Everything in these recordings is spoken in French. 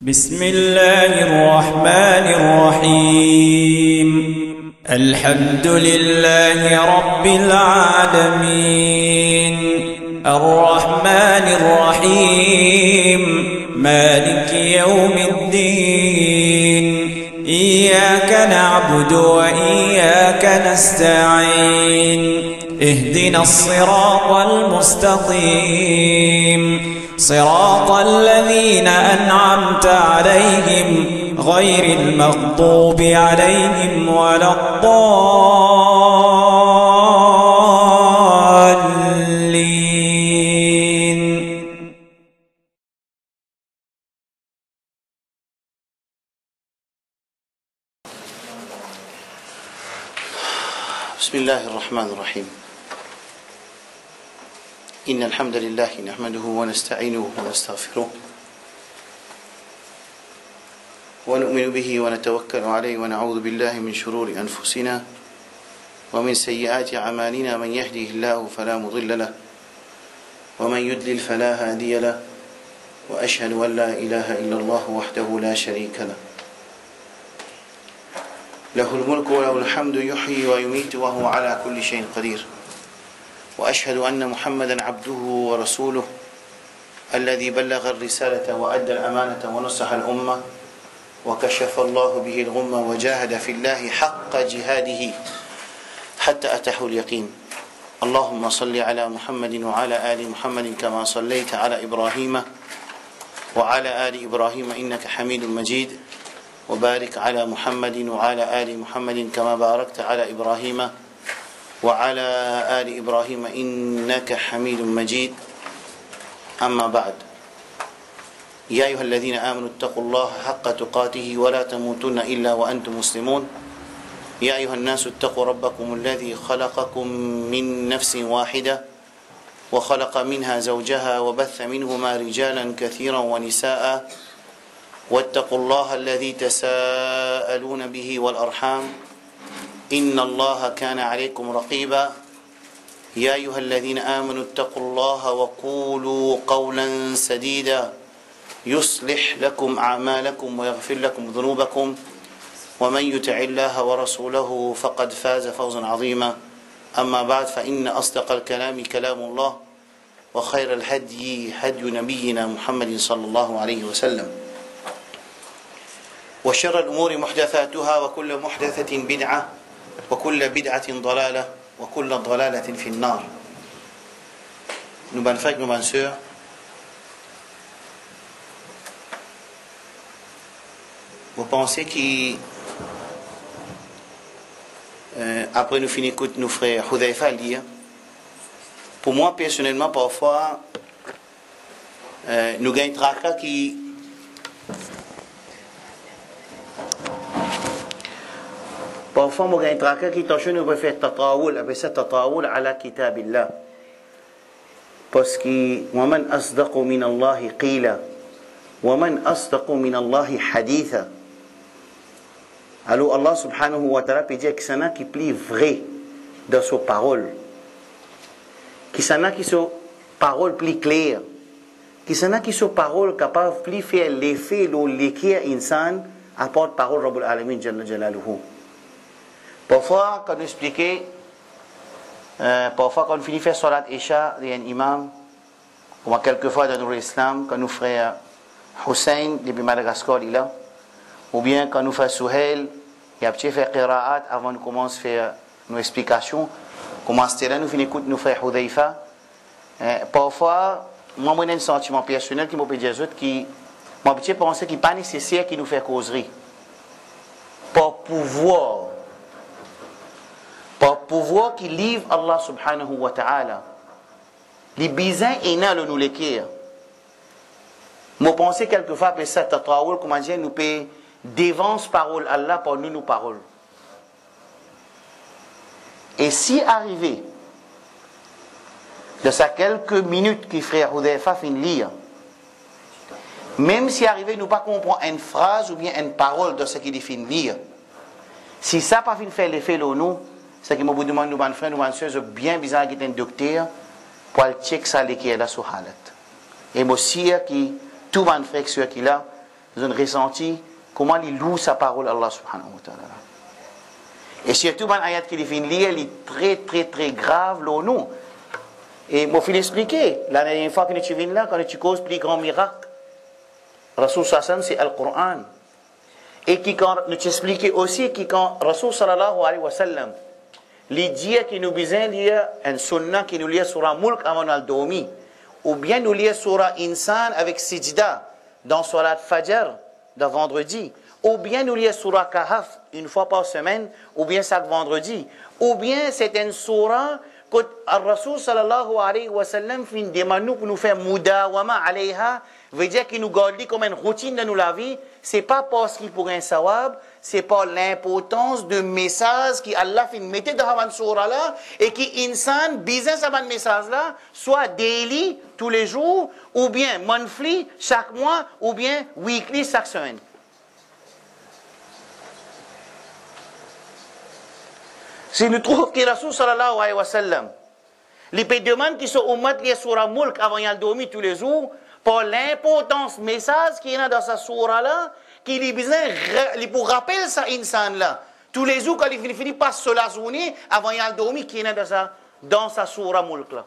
بسم الله الرحمن الرحيم. الحمد لله رب العالمين، الرحمن الرحيم، مالك يوم الدين. إياك نعبد وإياك نستعين، اهدنا الصراط المستقيم، صراط الذين أنعمت عليهم غير المغضوب عليهم ولا الضالين. بسم الله الرحمن الرحيم. إن الحمد لله نحمده ونستعينه ونستغفره ونؤمن به ونتوكل عليه ونعوذ بالله من شرور أنفسنا ومن سيئات أعمالنا. من يهده الله فلا مضل له ومن يضلل فلا هادي له، وأشهد أن لا إله إلا الله وحده لا شريك له، له الملك وله الحمد، يحيي ويميت وهو على كل شيء قدير. وأشهد أن محمدا عبده ورسوله الذي بلغ الرسالة وأدى الأمانة ونصح الأمة وكشف الله به الغمة وجاهد في الله حق جهاده حتى أتاه اليقين. اللهم صل على محمد وعلى آل محمد كما صليت على إبراهيم وعلى آل إبراهيم إنك حميد مجيد، وبارك على محمد وعلى آل محمد كما باركت على إبراهيم وعلى آل إبراهيم إنك حميد مجيد. أما بعد، يا أيها الذين آمنوا اتقوا الله حق تقاته ولا تموتن إلا وأنتم مسلمون. يا أيها الناس اتقوا ربكم الذي خلقكم من نفس واحدة وخلق منها زوجها وبث منهما رجالا كثيرا ونساء، واتقوا الله الذي تساءلون به والأرحام إن الله كان عليكم رقيبا. يا أيها الذين آمنوا اتقوا الله وقولوا قولا سديدا يصلح لكم أعمالكم ويغفر لكم ذنوبكم، ومن يطع الله ورسوله فقد فاز فوزا عظيما. أما بعد، فإن أصدق الكلام كلام الله، وخير الهدي هدي نبينا محمد صلى الله عليه وسلم، وشر الأمور محدثاتها، وكل محدثة بدعة، وكل بدعة ضلالة، وكل ضلالة في النار. Nos bonnes frères, nos bonnes sœurs, vous pensez qu'après nous finir écoute nos frères Hudhaifa dire, pour moi personnellement parfois nous gagnons tracas qui parfois nous gagnons tracas qui t'enchaînent nous faire tatawul, après ça tatawul ala kitabillah, parce que ومن أصدق من الله قيلا ومن أصدق من الله حديثا. Alors Allah subhanahu wa ta'ala peut dire que c'est un qui plie vrai dans ses paroles, que c'est un qui sont paroles plus claires, que c'est un qui sont paroles capables de faire l'effet de l'équerre insan apporte parole Rabbul Alamin Jalla Jalaluhu. Parfois quand on expliquait, parfois quand on finit faire salat Isha, il y a un imam, ou quelquefois dans l'islam, quand nous frères Hussein depuis Madagascar il a, ou bien quand nous faisons Souhail, il y a petit fait qira'at avant de commencer à faire nos explications. Comment c'était là, nous finissons nous faire Hudhaifa. Parfois, moi j'ai un sentiment personnel qui m'a dit qui m'a pensé qu'il n'est pas nécessaire qu'il nous fait causerie. Pour pouvoir qui livre Allah subhanahu wa ta'ala. Les bisins et le nous l'écrire. Moi pensé quelquefois que ça tatawul, comment dire, nous peut dévance parole Allah pour nous paroles. Et si arrivé de ça quelques minutes que frère Hudhaifa fin lire, même si arrivé nous pas comprendre une phrase ou bien une parole de ce qu'il fin lire, si ça pas fin faire l'effet là nous, c'est que moi vous demande nous ban frère nous ban sœur bien bizarre qui est un docteur pour check ça l'équipe là sur halat. Et moi si qui tout ban frère qui là ils ont ressenti comment ils louent sa parole Allah subhanahu wa ta'ala. Et surtout, dans l'ayat qui est lié, il est très très très grave, là, nous. Et moi, je vais l'expliquer. La dernière fois que tu viens là, quand tu causes plus grand miracle, Rasul sallam, c'est Al-Qur'an. Et qui, quand nous t'expliquer aussi, qui quand Rasul sallallahu alayhi wa sallam, les dieux qui nous besoin lire un sunnah qui nous lit sur Mulk avant al-Domi, ou bien nous lire sur Insan avec Sijda, dans Salat Fajr, de vendredi, ou bien nous lire sur Kahf une fois par semaine, ou bien chaque vendredi, ou bien c'est une surah que Rasul sallallahu alayhi wa sallam fin demande nous pour nous faire mudawama alayha, veut dire qu'il nous garde comme une routine dans la vie, c'est pas parce qu'il pourrait un sawab, c'est pas l'importance de message qui Allah fin mettait dans la surah là, et qui insan besoin ça ban message là, soit daily, tous les jours, ou bien monthly, chaque mois, ou bien weekly, chaque semaine. Si nous trouvons que Rasul sallallahu alayhi wa sallam, les demandent qui sont ummat liés surah Mulk avant de dormir tous les jours, pour l'importance message qui est dans sa surah là, qui lui besoin pour rappeler ça insan là. Tous les jours quand il finit par se la journée avant de dormir qui est dans sa surah Mulk là.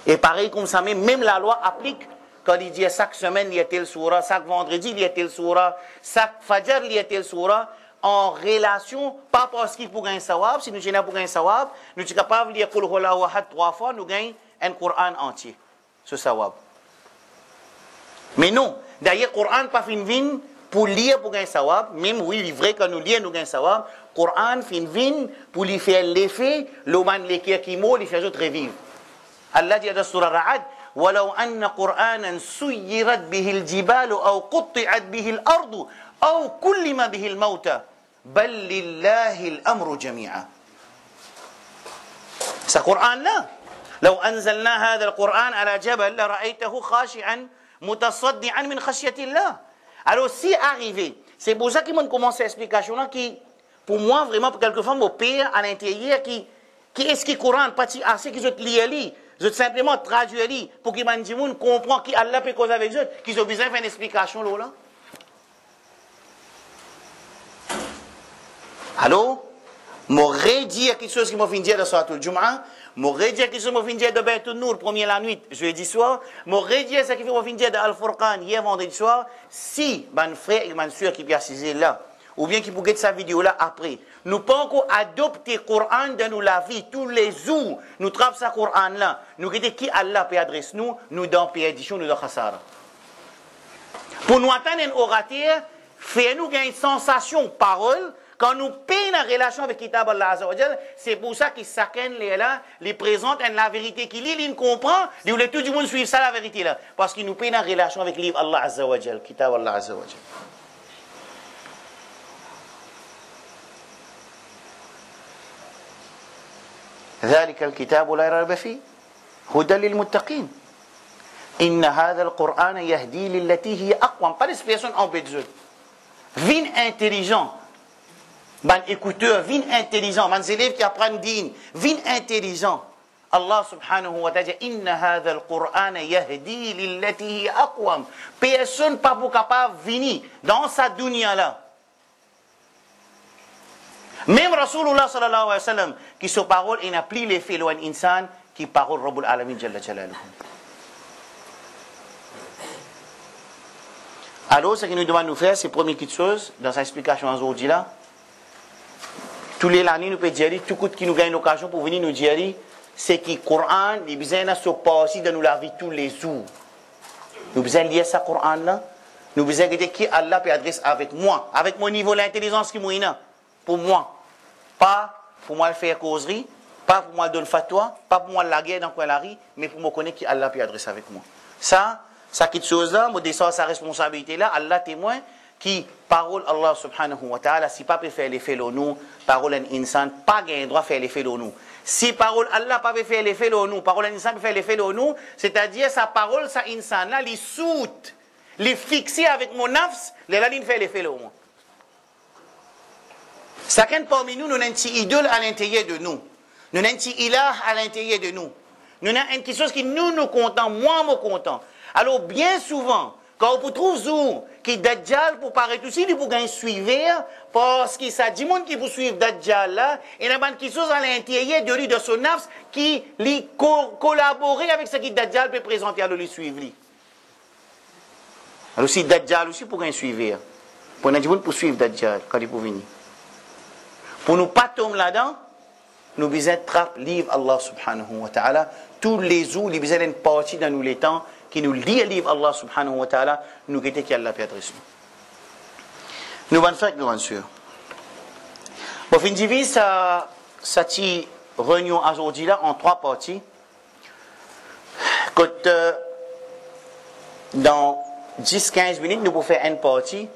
Et pareil comme ça même la loi applique quand il dit chaque semaine il y a tel surah, chaque vendredi il y a tel surah, chaque fajr il y a tel surah. En relation, pas parce qu'il pourrait un sawab, si nous gênons pour un sawab, nous sommes capables de lire Qul Huwallahu Ahad 3 fois, nous gagnons un Coran entier, ce sawab. Mais non, d'ailleurs, Coran pas fin vin pour lire pour un sawab, même oui, il est vrai que nous lisons, nous gagnons sawab, Coran fin vin pour lui faire l'effet, l'oman l'équerre qui mord, il fait juste revivre. Allah dit dans Surah Ra'ad, وَلَوْ أَنَّ قُرْآنًا سُيِّرَتْ بِهِ الْجِبَالُ أَوْ قُطِّعَتْ بِهِ الْأَرْضُ أَوْ كُلِّمَ بِهِ الْمَوْتَى بل لله الأمر جميعا. ce Coran là لو أنزلنا هذا القرآن على جبل لرأيته خاشعا متصدعا من خشية الله. Alors si arrivé, c'est pour ça qu'ils m'ont commencé l'explication là qui pour moi vraiment pour quelquefois mon père à l'intérieur qui est-ce qui Coran pas assez qu'ils ont lire je simplement traduire pour qu'ils m'en disent comprend qui Allah peut causer avec eux qu'ils ont besoin de faire une explication là. Alors, m'aurais dit quelque chose qui m'a fait dire de Salatul Jum'a, m'aurais dit quelque chose qui m'a fait dire de Baytul Nour, premier la nuit, jeudi soir, m'aurait dit ce qui m'a fait dire de Al-Furqan, hier vendredi soir, si, mon frère et ma soeur qui peut assister là, ou bien qui peut get sa vidéo là après, nous pas encore adopter le Coran dans nous la vie, tous les jours, nous trappons ce Coran là, nous regardons qui Allah peut adresser nous dans perdition, nous dans Khassara. Pour nous atteindre un orateur, faire-nous gagner une sensation, parole, quand nous payons en relation avec Kitab Allah Azza wa Jal, c'est pour ça qu'ils s'acquennent les présentent la vérité qu'il lit, il comprend, ils voulaient tout le monde suivre ça la vérité là. Parce qu'ils nous payent en relation avec le livre Allah Azza wa Jal, Kitab Allah Azza wa Jal. ذلك الكتاب لا ريب فيه هدى للمتقين إن هذا القرآن يهدي للتي هي أقوم. Pas d'expression en bédjeux. Vin intelligent. Ban écouteur, vin intelligent, ban élèves qui apprennent din, vin intelligent. Allah subhanahu wa ta'ala, inna hadha al-Qur'an yahdi lillati hi aqwam. Personne pas pour capable venir dans sa dunya là. Même Rasulullah sallallahu alayhi wa sallam, qui sa parole, il n'a plus l'effet loin insan, qui parole Rabbul Alamin Jalla Jalaluhu. Alors, ce qu'il nous demande de faire, c'est première petite chose, dans sa explication aujourd'hui là, tous les années, nous pouvons dire, tout coup qui nous gagne l'occasion pour venir nous dire, c'est que le Coran, il besoin de se passer dans la vie tous les jours. Nous besoin de lire ce Coran là, nous besoin de dire qui Allah peut adresser avec moi, avec mon niveau d'intelligence qui m'a pour moi. Pas pour moi le faire causerie, pas pour moi le donner fatwa, pas pour moi la guerre dans quoi la rie, mais pour me connaître qui Allah peut adresser avec moi. Ça quelque chose là, moi descends sa responsabilité là, Allah témoin. Qui parole Allah subhanahu wa ta'ala, si pas peut faire l'effet de nous, parole un insan, pas gain droit faire l'effet de nous. Si parole Allah pas peut faire l'effet de nous, parole un insan peut faire l'effet de nous, c'est-à-dire sa parole, sa insan là, les soute, les fixer avec mon nafs, les là, il fait l'effet de moi. Chacun parmi nous, nous avons une petite idole à l'intérieur de nous. Nous avons un petit ilah à l'intérieur de nous. Nous avons quelque chose qui nous content, moi me content. Alors bien souvent, Quand vous trouvez qui Dajjal pour paraître aussi, il faut gagner suivre, parce que ça dit monde qui vous suivre Dajjal là, et la bande qui sont à l'intérieur de lui, de son nafs, qui lui collaborer avec ce que Dajjal peut présenter à lui suivre. Alors aussi Dajjal aussi pour gagner suivre. Pour nous dire pour suivre Dajjal quand il peut venir. Pour nous pas tomber là-dedans, nous besoin de livre Allah subhanahu wa ta'ala. Tous les jours, nous besoin d'une partie dans nous les temps qui nous lit le livre Allah subhanahu wa ta'ala, nous guetter qui Allah peut adresser. Nous allons faire, nous allons sûr. Bon, fin divise cette réunion aujourd'hui là en 3 parties. Quand dans 10-15 minutes, nous pouvons faire une partie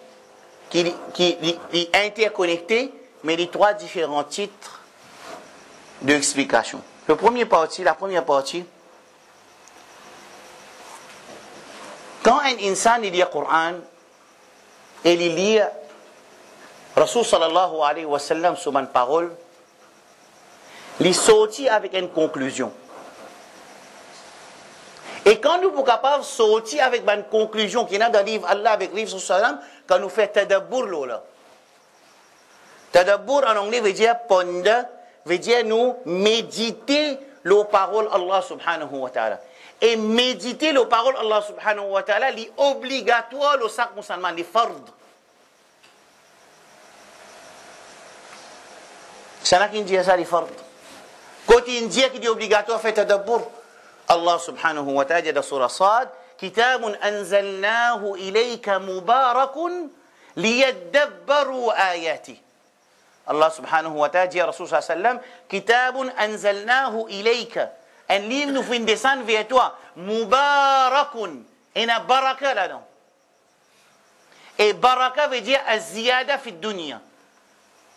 qui est interconnectée, mais les 3 différents titres d'explication. La première partie, quand un insan lit le Coran et il lit Rasul sallallahu alayhi wa sallam sur une parole, il sortit avec une conclusion. Et quand nous sommes capables de sortir avec une conclusion qui est dans le livre Allah, avec le livre sallam, quand nous faisons tadabbur là. Tadabbur en anglais veut dire ponder, veut dire nous méditer les paroles Allah subhanahu wa ta'ala. Et méditer les paroles Allah subhanahu wa ta'ala, c'est obligatoire le sac musulman, les fard. C'est là qu'il dit ça, les fard. Quand il dit qu'il est obligatoire de faire tadabbur, Allah subhanahu wa ta'ala dit dans Surah Sad, Kitabun anzalnahu ilayka mubarakun liyadabbaru ayati. Allah subhanahu wa ta'ala dit à Rasul sallallahu alayhi wa sallam, Kitabun anzalnahu ilayka. Un livre nous fait descendre vers toi. Mubarakun. Il y a baraka là-dedans. Et baraka veut dire aziyada fi dunya.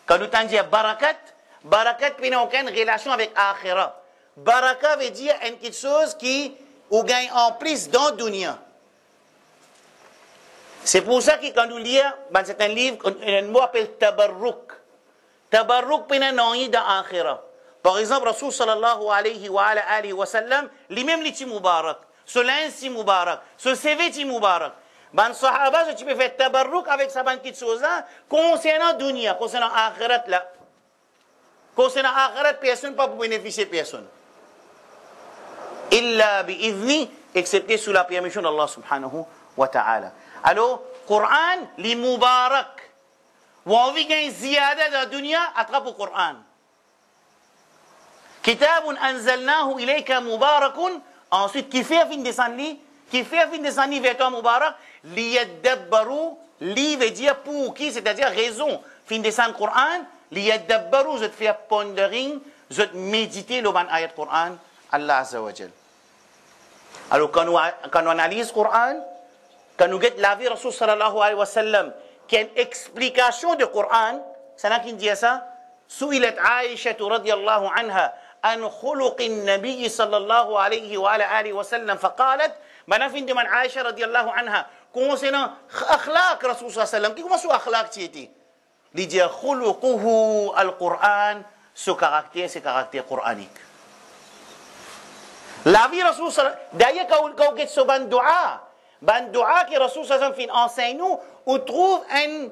Quand nous t'en disons barakat, barakat n'a aucune relation avec akhira. Baraka veut dire quelque chose qui ou gagne en plus dans la dunya. C'est pour ça que quand nous lisons dans certains livres, un mot appelle tabarruk. Tabarruk peut n'a dans akhira. Par exemple, Rasul sallallahu alayhi wa sallam, lui-même dit Mubarak. Ce linge si Mubarak. Ce CV si Mubarak. Ban sahaba, tu peux faire tabarruk avec sa banquette chose là, concernant dunya, concernant akhirat là. Concernant akhirat, personne ne peut bénéficier personne. Illa bi idni, excepté sous la permission d'Allah subhanahu wa ta'ala. Alors, Coran, li Mubarak. Ou on vit qu'il y a ziyada dans la dunya, attrape le Coran. Kitabun anzalnahu ilayka mubarakun. Ensuite, qui fait fin descendre vers toi mubarak, liyadabbaru, li veut dire pour qui, c'est-à-dire raison. Fin descendre Coran, liyadabbaru, je te fais pondering, je te méditer le ban ayat Coran, Allah azza wa jal. Alors, quand nous analysons Coran, quand nous guettons la vie Rasul sallallahu alayhi wa sallam, qui a une explication du Coran, c'est là qu'il dit ça, سئلت عائشة رضي الله عنها عن خلق النبي صلى الله عليه وعلى آله وسلم فقالت ما نفند من عائشة رضي الله عنها concernant أخلاق رسول صلى الله عليه وسلم comment son أخلاق تيتي لدي خلقه القرآن ce caractère c'est caractère coranique la vie رسول صلى الله عليه وسلم d'ailleurs quand vous so ban dua que رسول صلى الله عليه وسلم fin enseigne nous on trouve un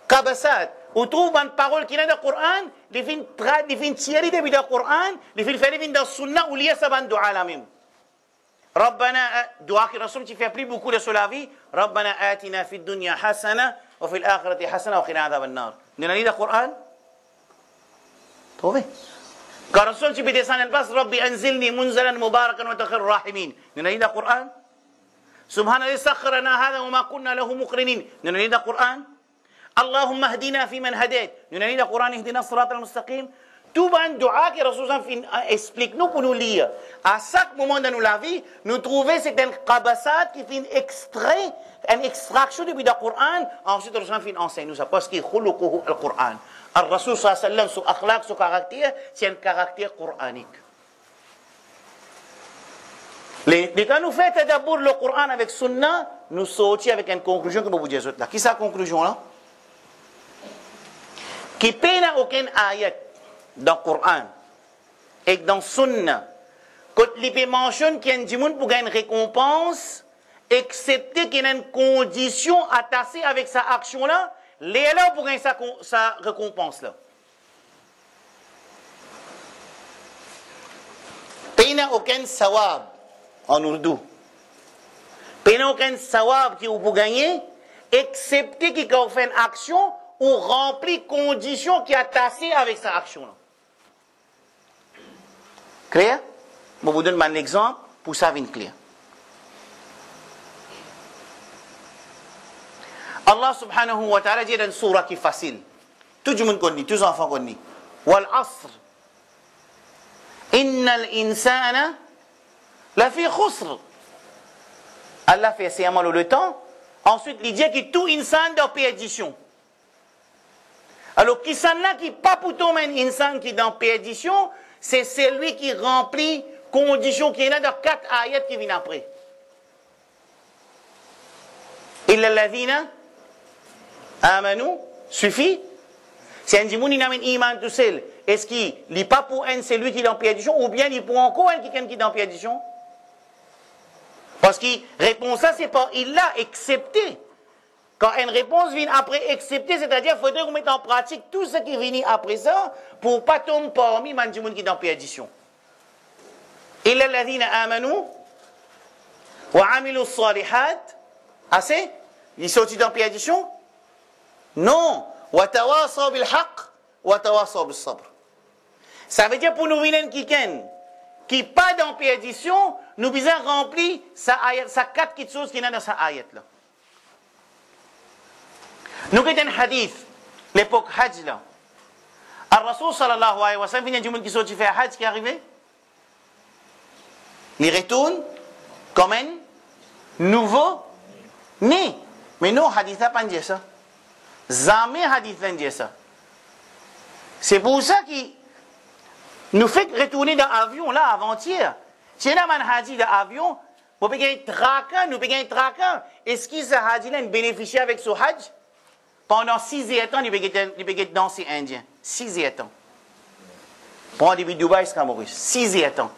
kabasat on trouve une parole qui est dans le Coran, les fins tirer depuis le Coran, les fins faire dans le Sunna ou lier ça dans dua la même. Rabbana, dua que Rasul qui fait plus beaucoup de cela vie, Rabbana atina fi dunya hasana wa fil akhirati hasana wa qina adhab an-nar. Nous avons le Coran. Trouvez. Quand Rasul qui peut descendre le bas, Rabbi anzilni munzalan mubarakan wa takhir rahimin. Nous avons le Coran. Subhanallah sakharana hadha wa ma kunna lahu muqrinin. Nous avons le Coran. اللهم اهدنا في من هديت نريد القرآن اهدنا الصراط المستقيم tout un dua que Rasul explique nous pour nous lire à chaque moment de la vie nous trouver c'est un qabasat qui fait extrait une extraction depuis le Coran ensuite Rasul fin enseigne nous ça parce qu'il khuluquhu al-Coran al-Rasul sallallahu alayhi wa sallam son akhlaq son caractère c'est un caractère coranique quand nous faisons d'abord le Coran avec Sunna nous sortons avec une conclusion que vous dire là qui c'est la conclusion là qui n'a aucun ayat dans le Coran et dans le Sunna, quand il peut mentionner qu'il y a un monde pour gagner une récompense excepté qu'il y a une condition attachée avec sa action-là, les là pour gagner sa récompense-là. Il n'y a aucun sawab en ourdou. Il n'y a aucun sawab qui vous peut gagner, excepté qu'il a fait une action ou remplit condition qui est attachée avec sa action-là. Clair? Je vous donne un exemple pour ça venir clair. Allah subhanahu wa ta'ala dit dans une surah qui est facile. Tout le monde connaît, tous les enfants connaissent. Wal asr. Innal insana la fi khusr. Allah fait sciemment le temps. Ensuite, il dit que tout insan doit perdition. Alors, qui s'en là qui pas pour tout un insan qui est dans perdition, c'est celui qui remplit conditions qui est là dans 4 ayats qui viennent après. Illa alladhina amanu suffit. C'est un dimoun qui n'a pas iman tout seul. Est-ce qu'il n'est pas pour un celui qui est dans perdition ou bien il est pour encore un qui est dans perdition? Parce que réponse ça, c'est pas il l'a accepté. Quand une réponse vient après accepter, c'est-à-dire qu'il faudrait qu'on mette en pratique tout ce qui vient après ça pour ne pas tomber parmi les gens qui sont dans perdition. Illa alladhina amanu wa amilu salihat. Assez? Ils sont dans perdition? Non. Wa tawasaw bil haqq wa tawasaw bis sabr. Ça veut dire pour nous venir quelqu'un qui n'est pas dans perdition, nous devons remplir sa 4 choses qui sont dans sa ayat là. Nous avons un hadith, l'époque Hajj là. Al-Rasul sallallahu alayhi wa sallam, il y a des gens qui sont fait Hajj qui est arrivé. Ils retournent comme un nouveau né. Mais non, hadith n'a pas dit ça. Jamais hadith n'a dit ça. C'est pour ça qu'il nous fait retourner dans l'avion là avant-hier. Si on a un hadith dans l'avion, nous pouvons traquer. Est-ce que ce hadith a bénéficié avec ce Hajj? Pendant 6 ans, il peut danser indien. 6 ans. Pour un début de Dubaï, c'est Maurice. 6 ans.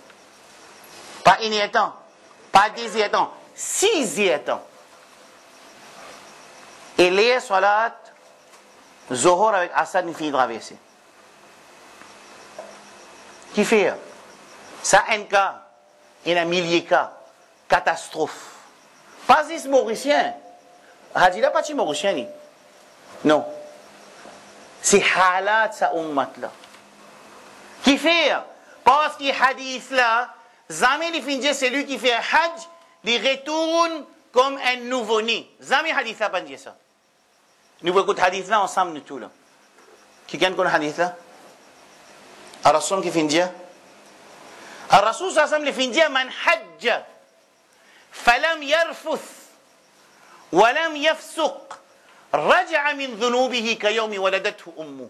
Pas 1 an. Pas 10 ans. 6 ans. Et les salat, Zohor avec Assad, une fille traversée. Qui fait? Ça, un cas. Il y a 1000 cas. Catastrophe. Pas 10 Mauriciens. Hadith n'a pas de Mauricien. Non. C'est halat sa ummat là. Qui fait? Parce que hadith là, jamais les finjés, c'est lui qui fait hajj, il retourne comme un nouveau-né. Jamais hadith là pas dit ça. Nous voulons écouter hadith là ensemble nous tous là. Qui connaît hadith là? Al-Rasul qui finjé? Al-Rasul sallallahu alayhi wa sallam finjé man hajja falam yarfuth walam yafsuq رجع من ذنوبه كيوم ولدته أمه.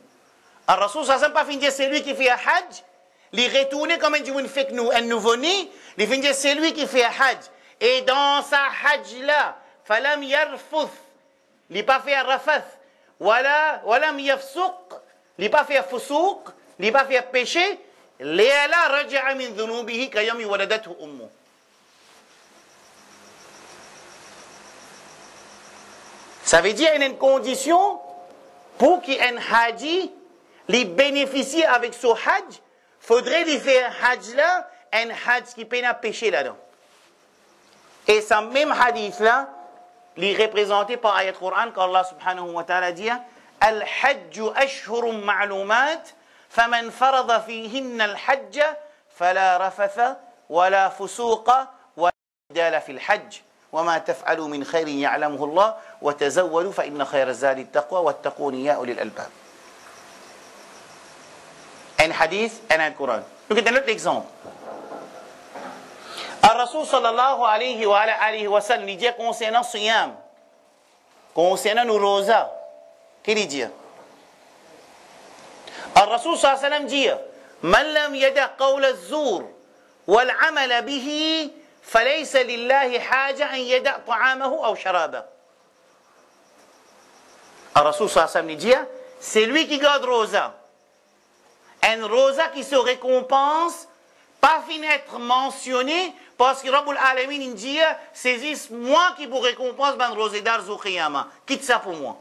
الرسول صلى الله عليه وسلم pas c'est lui qui fait un hajj, il retourne comme un nouveau-né, il finit c'est lui qui fait un hajj. Et dans sa hajj là, فلم يرفث, il pas fait rafath, ولم يفسق, il pas fait fusouq, il pas fait péché, là رجع من ذنوبه كيوم ولدته أمه. Ça veut dire qu'il y a une condition pour qu'un haji les bénéficie avec ce hajj, il faudrait lui faire un hajj là, un hajj qui peine à pécher là-dedans. Et ce même hadith là, il est représenté par ayat Coran qu'Allah subhanahu wa ta'ala dit Al-hajju ashhurum ma'lumat, faman farada fihinna al-hajja, fala rafatha, wala fusuqa, wala jidala fil hajj. وما تفعلوا من خير يعلمه الله وتزودوا فإن خير الزاد التقوى واتقون يا أولي الألباب. Un hadith et un Coran. Nous avons un autre exemple. Al-Rasul sallallahu alayhi wa sallam dit concernant Siyam, concernant nos rosas, qu'est-ce qu'il dit? Al-Rasul sallallahu alayhi wa sallam dit Man lam yada qawla az-zur wal amala bihi فليس لله حاجة أن يدع طعامه أو شرابه. الرسول صلى الله عليه وسلم dit c'est lui qui garde rosa. Un rosa qui se récompense, pas fin être mentionné Parce que Rabbul Alamin, il dit, saisisse moi qui vous récompense dans le rosédar au Qiyamah. Quitte ça pour moi.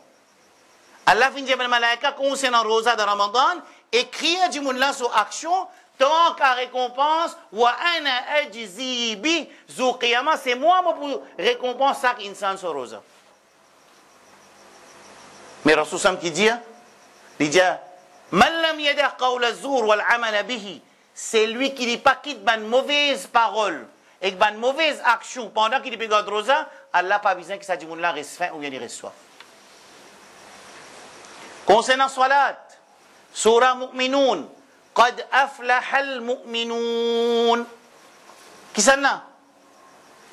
Allah fin dit, ben malaika, concernant le rosa de Ramadan, écrit du monde là sur action, tant qu'à récompense, wa ana ajzi bi zu Qiyamah, c'est moi pour récompense chaque insan sur rosa. Mais Rasul Sam qui dit, il dit, man lam yada qawla az-zur wal amal bihi, c'est lui qui dit pas quitte ban mauvaise parole et ban mauvaise action pendant qu'il regarde rosa, Allah pas besoin que ça du monde là reste faim ou bien il reste soif. Concernant salat, surah Mu'minun, qad aflahal mu'minun. Qui ça là?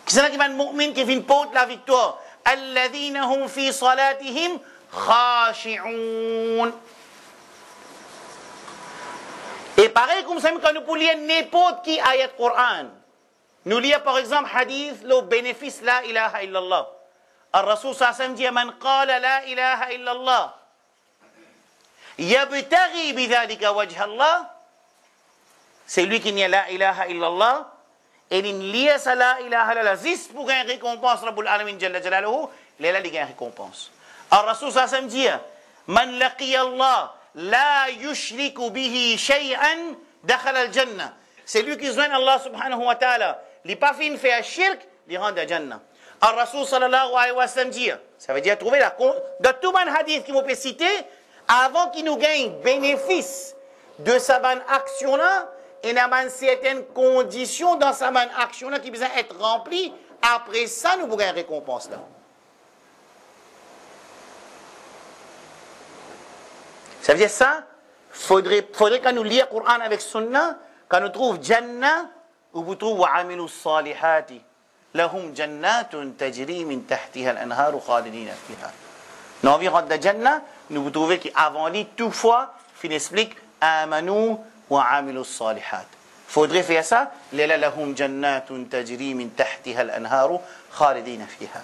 Qui ça là qui ban mu'min qui vient porter la victoire? Alladhina hum fi salatihim khashi'un. Et pareil comme ça, quand nous pouvons lire n'importe qui ayat Coran, nous lisons par exemple hadith, le bénéfice la ilaha illallah. الرسول صلى الله عليه وسلم dit من قال لا إله إلا الله يبتغي بذلك وجه الله, c'est lui qui dit la ilaha illallah et il lit ça la ilaha illallah juste pour gagner récompense Rabbul Alamin Jalla Jalaluhu, il est là il gagne récompense. الرسول صلى الله عليه وسلم dit من لقي الله لا يشرك به شيئا دخل الجنة, c'est lui qui joint Allah subhanahu wa ta'ala, il n'a pas fait une fait shirk, il rentre à Jannah. Al-Rasul sallallahu alayhi wa sallam dit, ça veut dire trouver la de tout le hadith qui m'ont peut citer, avant qu'il nous gagne bénéfice de sa bonne action-là, il y a certaines conditions dans sa bonne action-là qui besoin être remplies, après ça nous pouvons gagner récompense là. Ça veut dire ça, faudrait quand nous lisons le Coran avec Sunna, quand nous trouvons Jannah, ou vous trouvez wa amilu salihati, lahum jannatun tajri min tahtiha al-anharu khalidina fiha. Dans l'environ de Jannah, nous vous trouvez qu'avant lui, toutefois, il explique amanu wa amilu salihat. Faudrait faire ça, lila lahum jannatun tajri min tahtiha al-anharu khalidina fiha.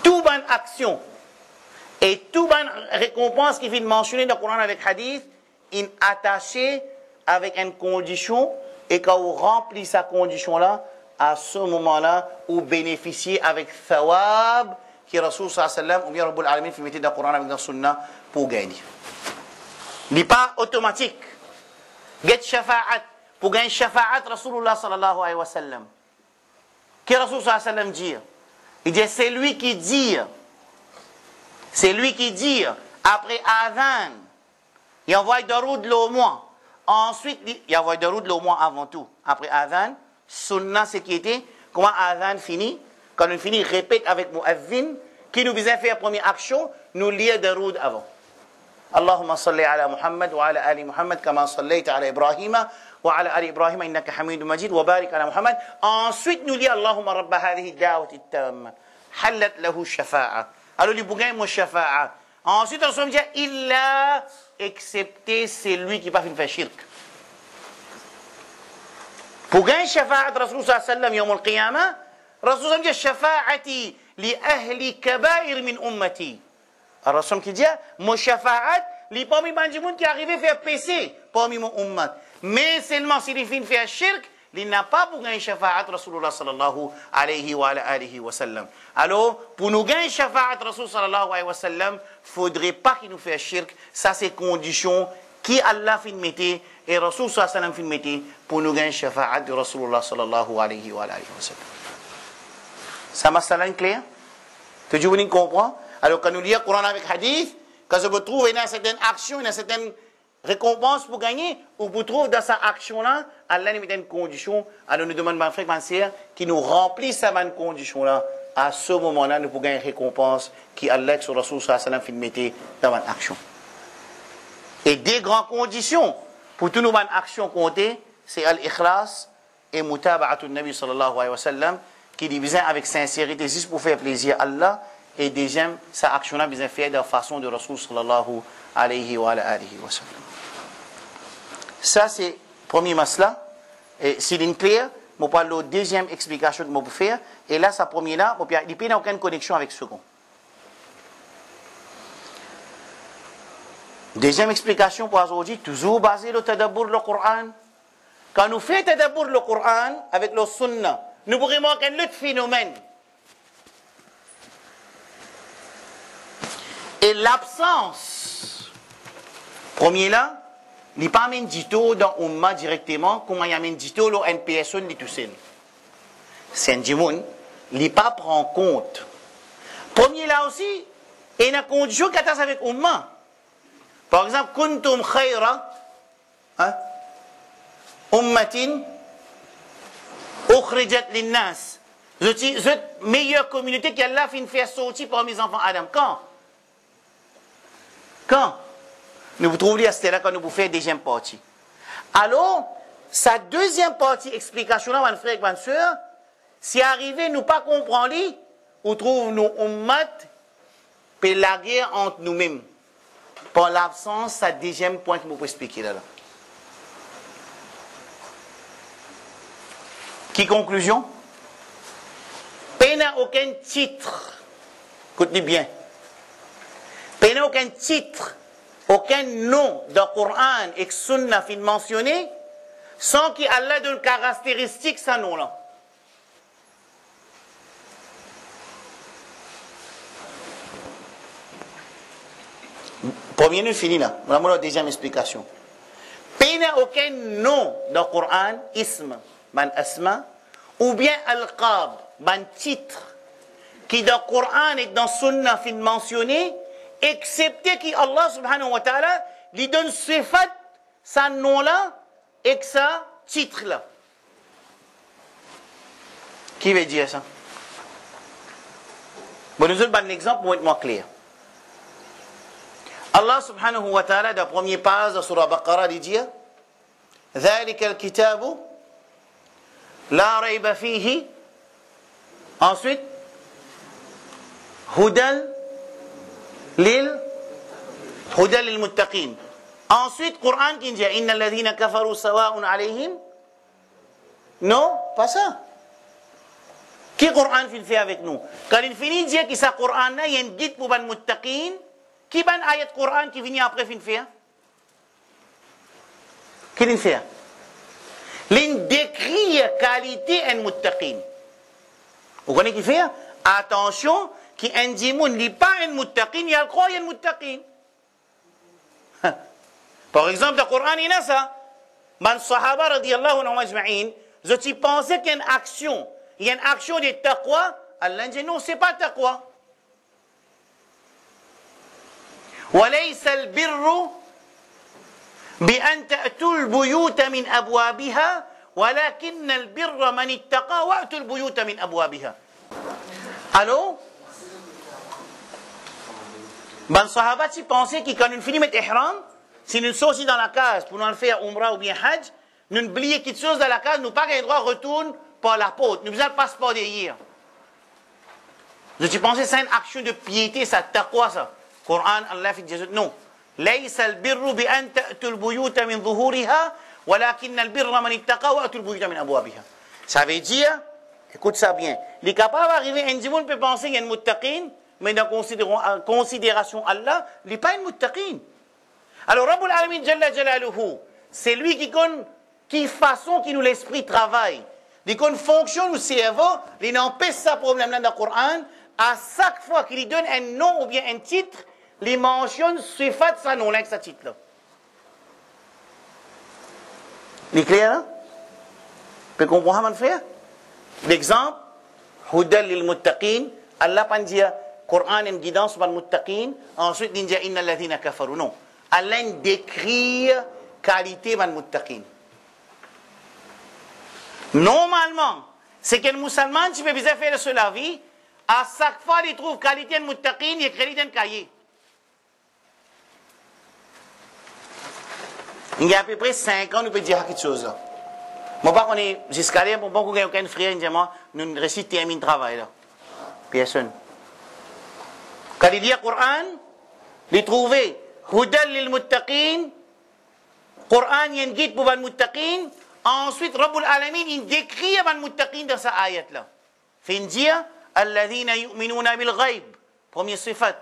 Toute bonne action et toute bonne récompense qui vient mentionner dans le Coran avec hadith, est attachée avec une condition, et quand vous remplissez sa condition-là, à ce moment-là, vous bénéficiez avec thawab, qui est Rasul sallallahu alayhi wa sallam, ou bien Rabbul Alamin, qui mettait dans le Coran avec la Sunna, pour gagner. Il n'est pas automatique. Get shafa'at, pour gagner shafa'at, Rasulullah sallallahu alayhi wa sallam. Qu'est-ce que Rasul sallallahu alayhi wa sallam dit? Il dit, c'est lui qui dit, après Adhan, il envoie Daroud le mois. Ensuite, il envoie Daroud le mois avant tout. Après Adhan, Sunna, c'est qui était, comment Adhan finit. Quand on finit, répète avec Mu'adhin, qui nous vient faire première action, nous lire Daroud avant. Allahumma salli ala Muhammad wa ala ali Muhammad, kama sallayta ala Ibrahima, wa ala ali Ibrahima, innaka hamidun majid, wa barik ala Muhammad. Ensuite, nous lire Allahumma rabba hadhihi da'wati tamma, halat lahu shafa'a. Alors, il bougain mon shafa'a. Ensuite, on se dit, il a excepté celui qui n'a pas fait faire shirk. Pour gagner shafa'at Rasul sallallahu alayhi wa sallam yawm al-qiyamah, Rasul sallallahu alayhi wa sallam dit shafa'ati li ahli kabair min ummati. Rasul qui dit, mon shafa'at, li parmi les gens qui arrivent à faire péché parmi mon ummat. Mais seulement s'il fait faire shirk, il n'a pas pour gagner shafa'at Rasulullah sallallahu alayhi wa sallam. Alors, pour nous gagner shafa'at Rasul sallallahu alayhi wa sallam, il ne faudrait pas qu'il nous fasse shirk. Ça, c'est condition qui Allah fin mettait et Rasul sallallahu alayhi wa sallam fin mettait pour nous gagner shafa'at de Rasulullah sallallahu alayhi wa sallam. Ça m'a salam clair? Tu veux vous comprendre? Alors, quand nous lisons le Coran avec hadith, quand je me trouve dans certaines actions, dans certaines récompense pour gagner, ou pour trouver dans sa action-là, Allah nous met une condition, alors nous demandons ma fréquentière qui nous remplit sa bonne condition-là. À ce moment-là, nous pouvons gagner une récompense qui Allah sur Rasul sallallahu alayhi wa sallam mettait dans notre action. Et des grandes conditions pour toutes nos bonnes actions comptées, c'est al-ikhlas et mutaba'atul nabi sallallahu alayhi wa sallam, qui dit bien avec sincérité, juste pour faire plaisir à Allah, et deuxième, sa action-là bien fait de la façon de Rasul sallallahu alayhi wa sallam. Ça, c'est le premier masla. Et c'est une claire, je vais parler de la deuxième explication que je vais faire. Et là, ça première là, il n'y a aucune connexion avec ce second. Deuxième explication pour aujourd'hui, toujours basée sur le tadabbur le Coran. Quand nous faisons d'abord le Coran avec le Sunna, nous pourrons remarquer un autre phénomène. Et l'absence, premier là, il n'y a pas même du tout dans l'Umma directement, comme il y a même du tout dans NPS, ni tout seul. C'est un djimoun, il n'y a pas prend compte. Premier là aussi, il y a une condition qui est avec l'Umma. Par exemple, kuntum khayra, ummatin, ukhrijat linnas. Vous êtes meilleure communauté qu'Allah fait faire sortir parmi les enfants Adam. Quand nous vous trouvez à ce là quand nous vous faisons deuxième partie. Alors, sa deuxième partie explication là, mon frère et ma soeur, si arrivé nous pas comprendre, on trouve nous ummat et la guerre entre nous-mêmes. Par l'absence, sa deuxième point que vous pouvez expliquer là. Qui conclusion? Il n'y a aucun titre. Écoutez bien. Il n'y a aucun titre, aucun nom dans le Coran et Sunna fin mentionné sans qu'Allah donne caractéristique ce nom-là. Premier nous fini là. On a la deuxième explication. Il n'y a aucun nom dans le Coran, ism, man asma, ou bien al-qab, man titre, qui dans le Coran et dans le Sunna fin mentionné, excepté qu'Allah subhanahu wa ta'ala lui donne sifat, sa nom-là, et sa titre-là. Qui veut dire ça? Bon, nous avons un exemple pour être moins clair. Allah subhanahu wa ta'ala, dans la première page de Surah Baqarah, il dit ذلك الكتاب لا ريب فيه. Ensuite, هدى للمتقين. Ensuite, Coran qui dit إن الذين كفروا سواء عليهم. Non, pas ça. Qui Coran fait avec nous? Quand il finit de dire que ce Coran il y a un guide pour les muttaqin, qui ban ayat Coran qui vient après fin faire? Qui il fait? Il décrit la qualité des muttaqin. Vous connaissez qui fait? Attention, qui un djimoun n'est pas un muttaqin, il y a le croyant muttaqin. Par exemple, dans le Coran, il y a ça. Man sahaba radiyallahu anhu ajma'in, je pensais qu'il y a une action. Il y a une action de taqwa. Allah dit non, ce n'est pas taqwa. وليس البر بأن تأتوا البيوت من أبوابها ولكن البر من اتقى وأتوا البيوت من أبوابها. Alors, ben sahaba si pensaient que quand nous finissons mettre ihram, si nous sortons dans la case pour nous faire umrah ou bien hajj, nous oublions quelque chose dans la case, nous pas le droit retourne par la porte, nous avons le passeport derrière. Je pensais que c'est une action de piété, ça taqwa ça. Coran, Allah fait dire non. ليس البر بأن تأتوا البيوت من ظهورها ولكن البر من اتقى وأتوا البيوت من أبوابها. Ça veut dire, écoute ça bien, les capables d'arriver, un djimoun peut penser qu'il y a une muttaqin, mais dans considération Allah, il n'est pas une muttaqin. Alors, Rabbul Alamin Jalla Jalaluhu, c'est lui qui connaît qui façon qui nous l'esprit travaille. Il connaît fonction du cerveau, il n'empêche ça problème là dans le Coran, à chaque fois qu'il lui donne un nom ou bien un titre, il mentionne sifat sa nom là avec ce titre là. Il est clair là? Vous pouvez comprendre mon frère? L'exemple, Hudal lil muttaqin, Allah pas dire Coran une guidance pour les muttaqin, ensuite il dit inna alladhina kafaru. Non. Allah décrit qualité des muttaqin. Normalement, c'est qu'un musulman qui peut bien faire cela vie, à chaque fois il trouve qualité de muttaqin, il écrit dans le cahier. Il y a à peu près 5 ans, nous pouvons dire quelque chose là. Moi, pas qu'on est jusqu'à là, pour beaucoup aucun frère, nous récitons termine le travail là. Personne. Quand il dit le Coran, il trouve Hudal lil muttaqin, Coran, il y a un guide pour les muttaqin, ensuite, Rabbul Alamin, il décrit les muttaqin dans sa ayat là. Fin dire, Alladhina yu'minuna bil ghaib, premier sifat.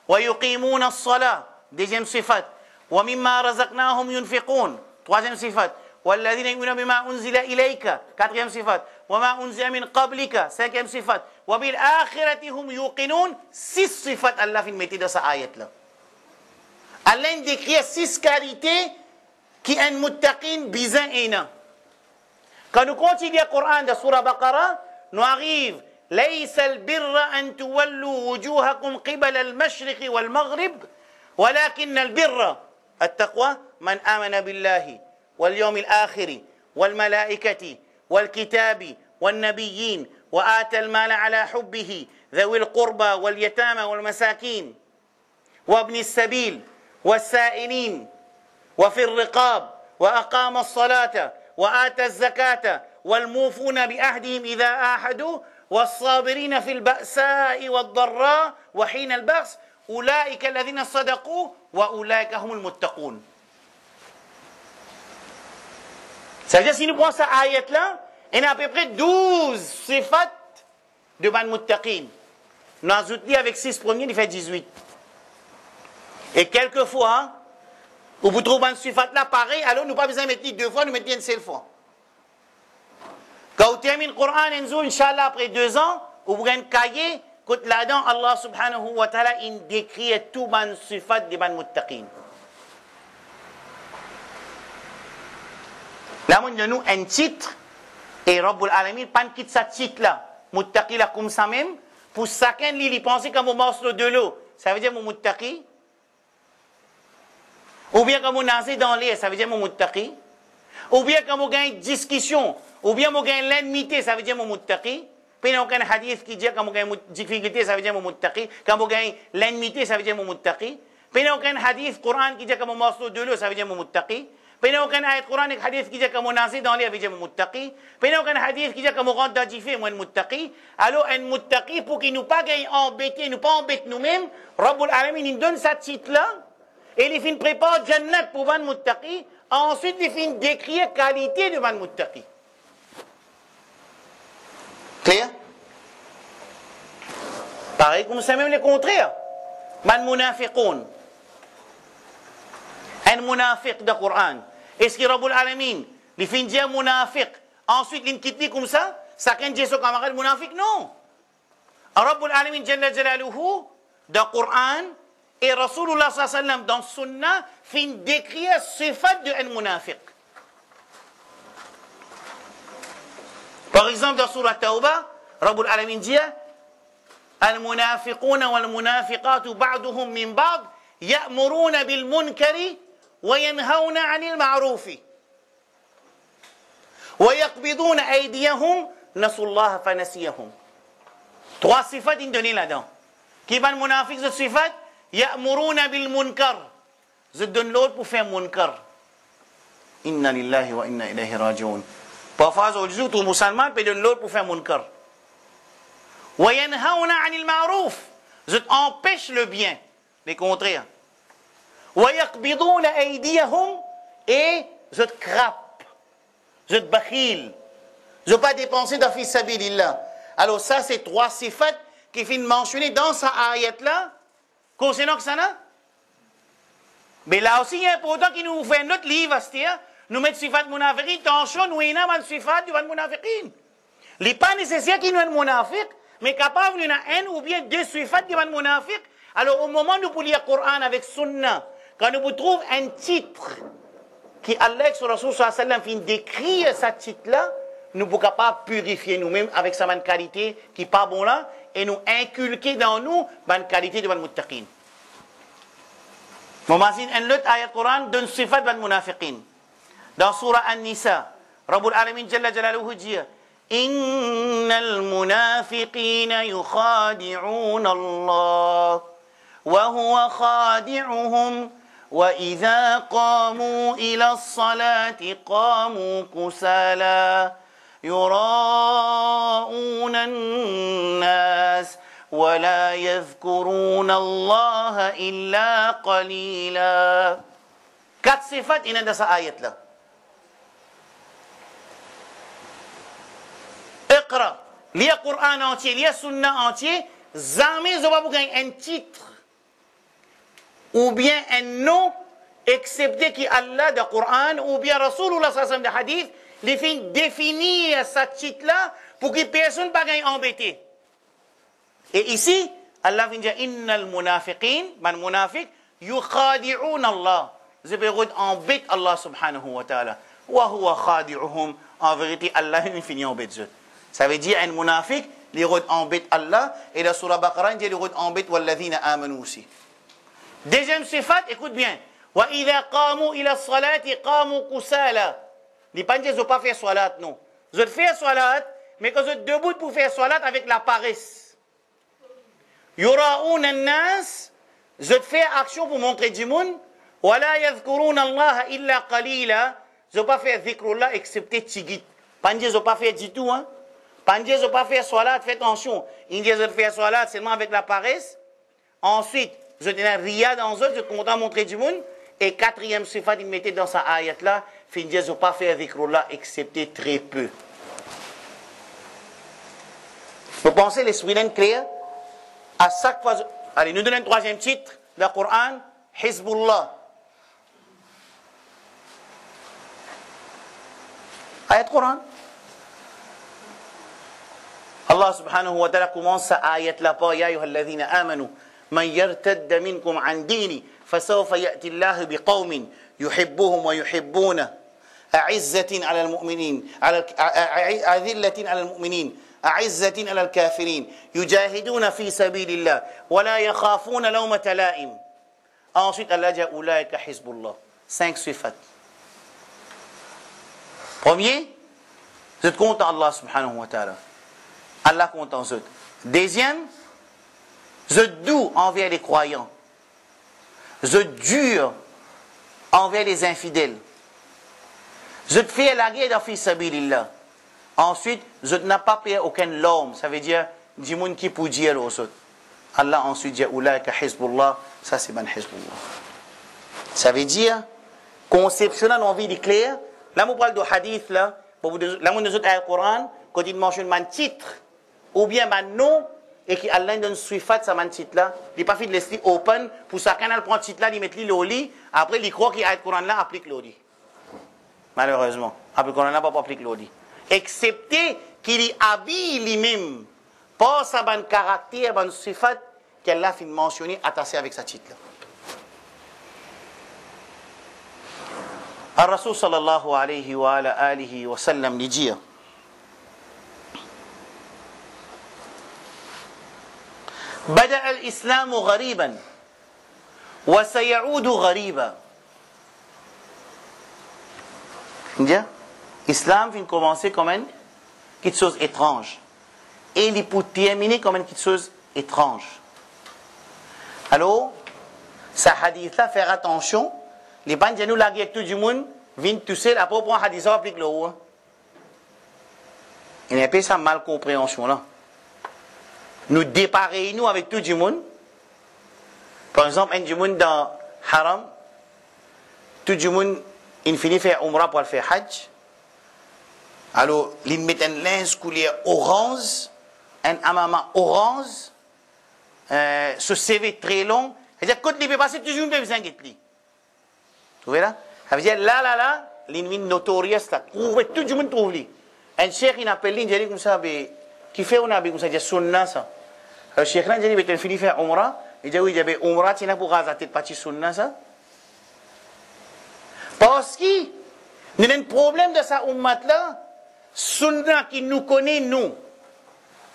Wa yuqimuna as-salah, deuxième sifat. Wa mimma razaqnahum yunfiqun, troisième sifat. والذين يؤمنون بما أنزل إليك quatrième صفات وما أنزل من قبلك cinquième صفات وبالآخرة هم يوقنون 6 صفات Allah fin metti dans sa ayat là. Allah décrit 6 qualités qui un muttaqin bizan ena. Quand nous continuons le Coran de Surah Baqarah, nous arrive ليس البر أن تولوا وجوهكم قبل المشرق والمغرب ولكن البر التقوى من آمن بالله واليوم الآخر والملائكة والكتاب والنبيين وآتى المال على حبه ذوي القربى واليتامى والمساكين وابن السبيل والسائلين وفي الرقاب وأقام الصلاة وآتى الزكاة والموفون بأهدهم إذا آحدوا والصابرين في البأساء والضراء وحين البأس أولئك الذين صدقوا وأولئك هم المتقون. Ça veut dire, si nous prenons cette ayat-là, il y a à peu près 12 sifat de ban muttaqin. Nous ajoutons avec 6 premiers, il fait 18. Et quelquefois, où vous trouvez un sifat-là pareil, alors nous pas besoin de mettre 2 fois, nous mettons une seule fois. Quand vous terminez le Coran, Inch'Allah, après 2 ans, vous prenez un cahier, quand là-dedans, Allah subhanahu wa ta'ala, il décrit tout ban sifat de ban muttaqin. Là, on a nous un titre, et Rabbul Alamin, pas quitte ce titre-là, muttaqi là comme ça même, pour chacun, il pense comme un morceau de l'eau, ça veut dire mon muttaqi. Ou bien comme on nage dans l'air, ça veut dire mon muttaqi. Ou bien comme on gagne discussion, ou bien on gagne l'ennemité, ça veut dire mon muttaqi. Puis il y a aucun hadith qui dit comme on gagne difficulté, ça veut dire mon muttaqi. Comme on gagne l'ennemité, ça veut dire mon muttaqi. Puis il y a aucun hadith Coran qui dit comme un morceau de l'eau, ça veut dire mon muttaqi. Puis il n'y a aucun ayat hadith qui dit comme on nage dans l'air, ça veut dire mon muttaqi. Puis il n'y a aucun hadith qui dit comme on rentre dans le feu, moi un muttaqi. Alors un muttaqi, pour qu'il nous pas gagne embêter, nous pas embêter nous-mêmes, Rabbul Alamin, il donne ce titre-là. Et il fin prépare Jannat pour ban muttaqi. Ensuite, il fin décrire qualité de ban muttaqi. Clair? Pareil comme ça, même le contraire. Ban munafiqoun. Un munafiq de Coran. Est-ce que Rabbul Alamin, il fin dire munafiq, ensuite il quitte comme ça? Ça qu'un dit son camarade munafiq? Non. Rabbul Alamin, Jalla Jalaluhu, de Coran, et Rasulullah sallallahu alayhi wa sallam dans Sunnah fin décrire sifat de un munafiq. Par exemple dans Surah Tawbah, Rabbul Alamin dit المنافقون والمنافقات بعضهم من بعض يأمرون بالمنكر وينهون عن المعروف ويقبضون أيديهم نسوا الله فنسيهم. 3 sifat in donné là-dedans. Qui va le munafiq de sifat? يأمرون بالمنكر. Je donne l'autre pour faire munkar. Inna lillahi wa inna ilayhi raji'un. Parfois, aujourd'hui, tout musulman peut donner l'autre pour faire munkar. وَيَنْهَوْنَ عَنِ الْمَعْرُوفِ. Je empêche le bien. Les contraires. وَيَقْبِضُونَ أَيْدِيَهُمْ. Et je te crappe. Je te bakhil. Je ne veux pas dépenser dans fils sabilillah. Alors ça, c'est 3 sifat qui finissent mentionner dans sa ayat-là. Concernant que ça n'a. Mais là aussi, il est important qu'il nous fait notre livre, c'est-à-dire, nous mettons sifat munafiqin, tension, nous ayons un sifat du munafiqin. Il n'est pas nécessaire qu'il nous ait un munafiq, mais capable d'une un ou bien 2 sifat du munafiq. Alors, au moment où nous pouvons lire le Coran avec Sunnah, quand nous trouvons un titre qui, Allah, sur Rasul sallallahu alayhi wa sallam, finit d'écrire ce titre-là, nous pouvons pas purifier nous-mêmes avec sa bonne qualité qui n'est pas bon là, et nous inculquer dans nous la qualité de muttaqin. Momazin un autre ayat Coran donne sifat de munafiqin. Dans Surah An-Nisa, Rabbul Alamin Jalla Jalaluhu dit Innal munafiqina yukhadi'un Allah wa huwa khadi'uhum wa idha qamu ila as-salati qamu kusala يراءون الناس ولا يذكرون الله إلا قليلا. 4 sifat il y a dans cette ayat-là. Iqra, lis le Coran entier, lis le Sunna entier, jamais vous ne pouvez un titre ou bien un nom excepté qu'Allah dans le Coran ou bien Rasulullah sallallahu alayhi wa sallam de hadith, les fait définir cette titre-là pour que personne ne soit embêté. Et ici, Allah vient dire innal munafiqin, man munafiq, yukhadi'un Allah. Ils veulent embêter Allah subhanahu wa ta'ala. Wa huwa khadi'uhum. En vérité, Allah il finit embêter. Ça veut dire un munafiq, les veulent embêter Allah. Et la surah Baqarah, il dit les veulent embêter walladhina amanu aussi. Deuxième sifat, écoute bien. Wa idha qamu ila salati qamu kusala. Les panjés n'ont pas fait salat, non. Ils ont fait salat, mais quand ils sont debout pour faire salat avec la paresse. Yura'un an-nas, ils ont fait action pour montrer du monde. Wa la yadhkuruna Allah illa qalila. Ils n'ont pas fait dhikrullah excepté tigit. Panjés n'ont pas fait du tout, hein. Panjés n'ont pas fait salat, faites attention. Ils ont fait salat seulement avec la paresse. Ensuite, ils ont un riyad dans eux, ils ont content montrer du monde. Et quatrième sifat, ils mettaient dans sa ayat là, ils n'ont pas fait dhikrullah excepté très peu. Vous pensez les Sweden clairs? À chaque fois, allez, nous donnons un troisième titre, le Coran, Hizbullah. Ayat Coran. Allah subhanahu wa ta'ala commence sa ayat là par Ya ayyuhalladhina amanu, man yartadda minkum an dini, fasawfa ya'ti Allah biqawmin yuhibbuhum wa yuhibbuna, a'izzatin 'ala al-mu'minin, 'azillatin 'ala al-mu'minin. أعزة على الكافرين يجاهدون في سبيل الله ولا يخافون لومة لائم. Ensuite, Allah dit أولئك حزب الله. 5 sifat. Premier, vous êtes content Allah subhanahu wa ta'ala. Allah content vous. Deuxième, vous êtes doux envers les croyants. Vous êtes dur envers les infidèles. Vous êtes fait la guerre dans fi sabilillah. Ensuite, je n'ai pas payé aucun l'homme. Ça veut dire, du monde qui peut dire aux autres. Allah ensuite dit, Oulaika Hizbullah, ça c'est ban Hizbullah. Ça veut dire, conceptionnel en vie claire. Là, on parle de hadith, là, là, on nous autres à Coran, quand il mentionne un titre, ou bien un nom, et qu'Allah donne suifat ça man titre là, il n'est pas fait de laisser open, pour ça, quand elle prend le titre là, il met le lit, après, il croit qu'il y a le Coran là, applique le lit. Malheureusement. Après, le Coran là, pas applique le lit. Excepté qu'il habille lui-même par sa bonne caractère, bonne sifat qu'elle a fait mentionner attaché avec sa titre. Al-Rasul sallallahu alayhi wa alihi wa sallam lui dit بدأ الإسلام غريبا وسيعود غريبا. L'islam vient commencer comme quelque chose étrange. Et il peut terminer comme quelque chose étrange. Alors, ce hadith-là, faire attention. Les bandes de nous, la guerre, tout le monde, viennent tout seul, après, pour un hadith, ça applique le haut. Il n'y a pas ça mal compréhension là. Nous dépareillons avec tout le monde. Par exemple, un du monde dans Haram, tout le monde, il finit faire Umrah pour faire Hajj. Alors, ils mettent un linge couleur orange, un amama orange, ce CV très long. C'est-à-dire, quand il peut passer, toujours une besoin de lui. Vous voyez là? Ça veut dire, là, l'ennemi notorious, là, tout le monde trouve lui. Un cheikh, il appelle lui, il dit comme ça, qui fait un habit comme ça, il dit sunna ça. Le cheikh là, il dit, il finit faire umrah, il dit, oui, il dit, umrah, tu n'as pas pour tête partie sunna ça. Parce que, nous avons un problème de sa ummat là. Sunna qui nous connaît, nous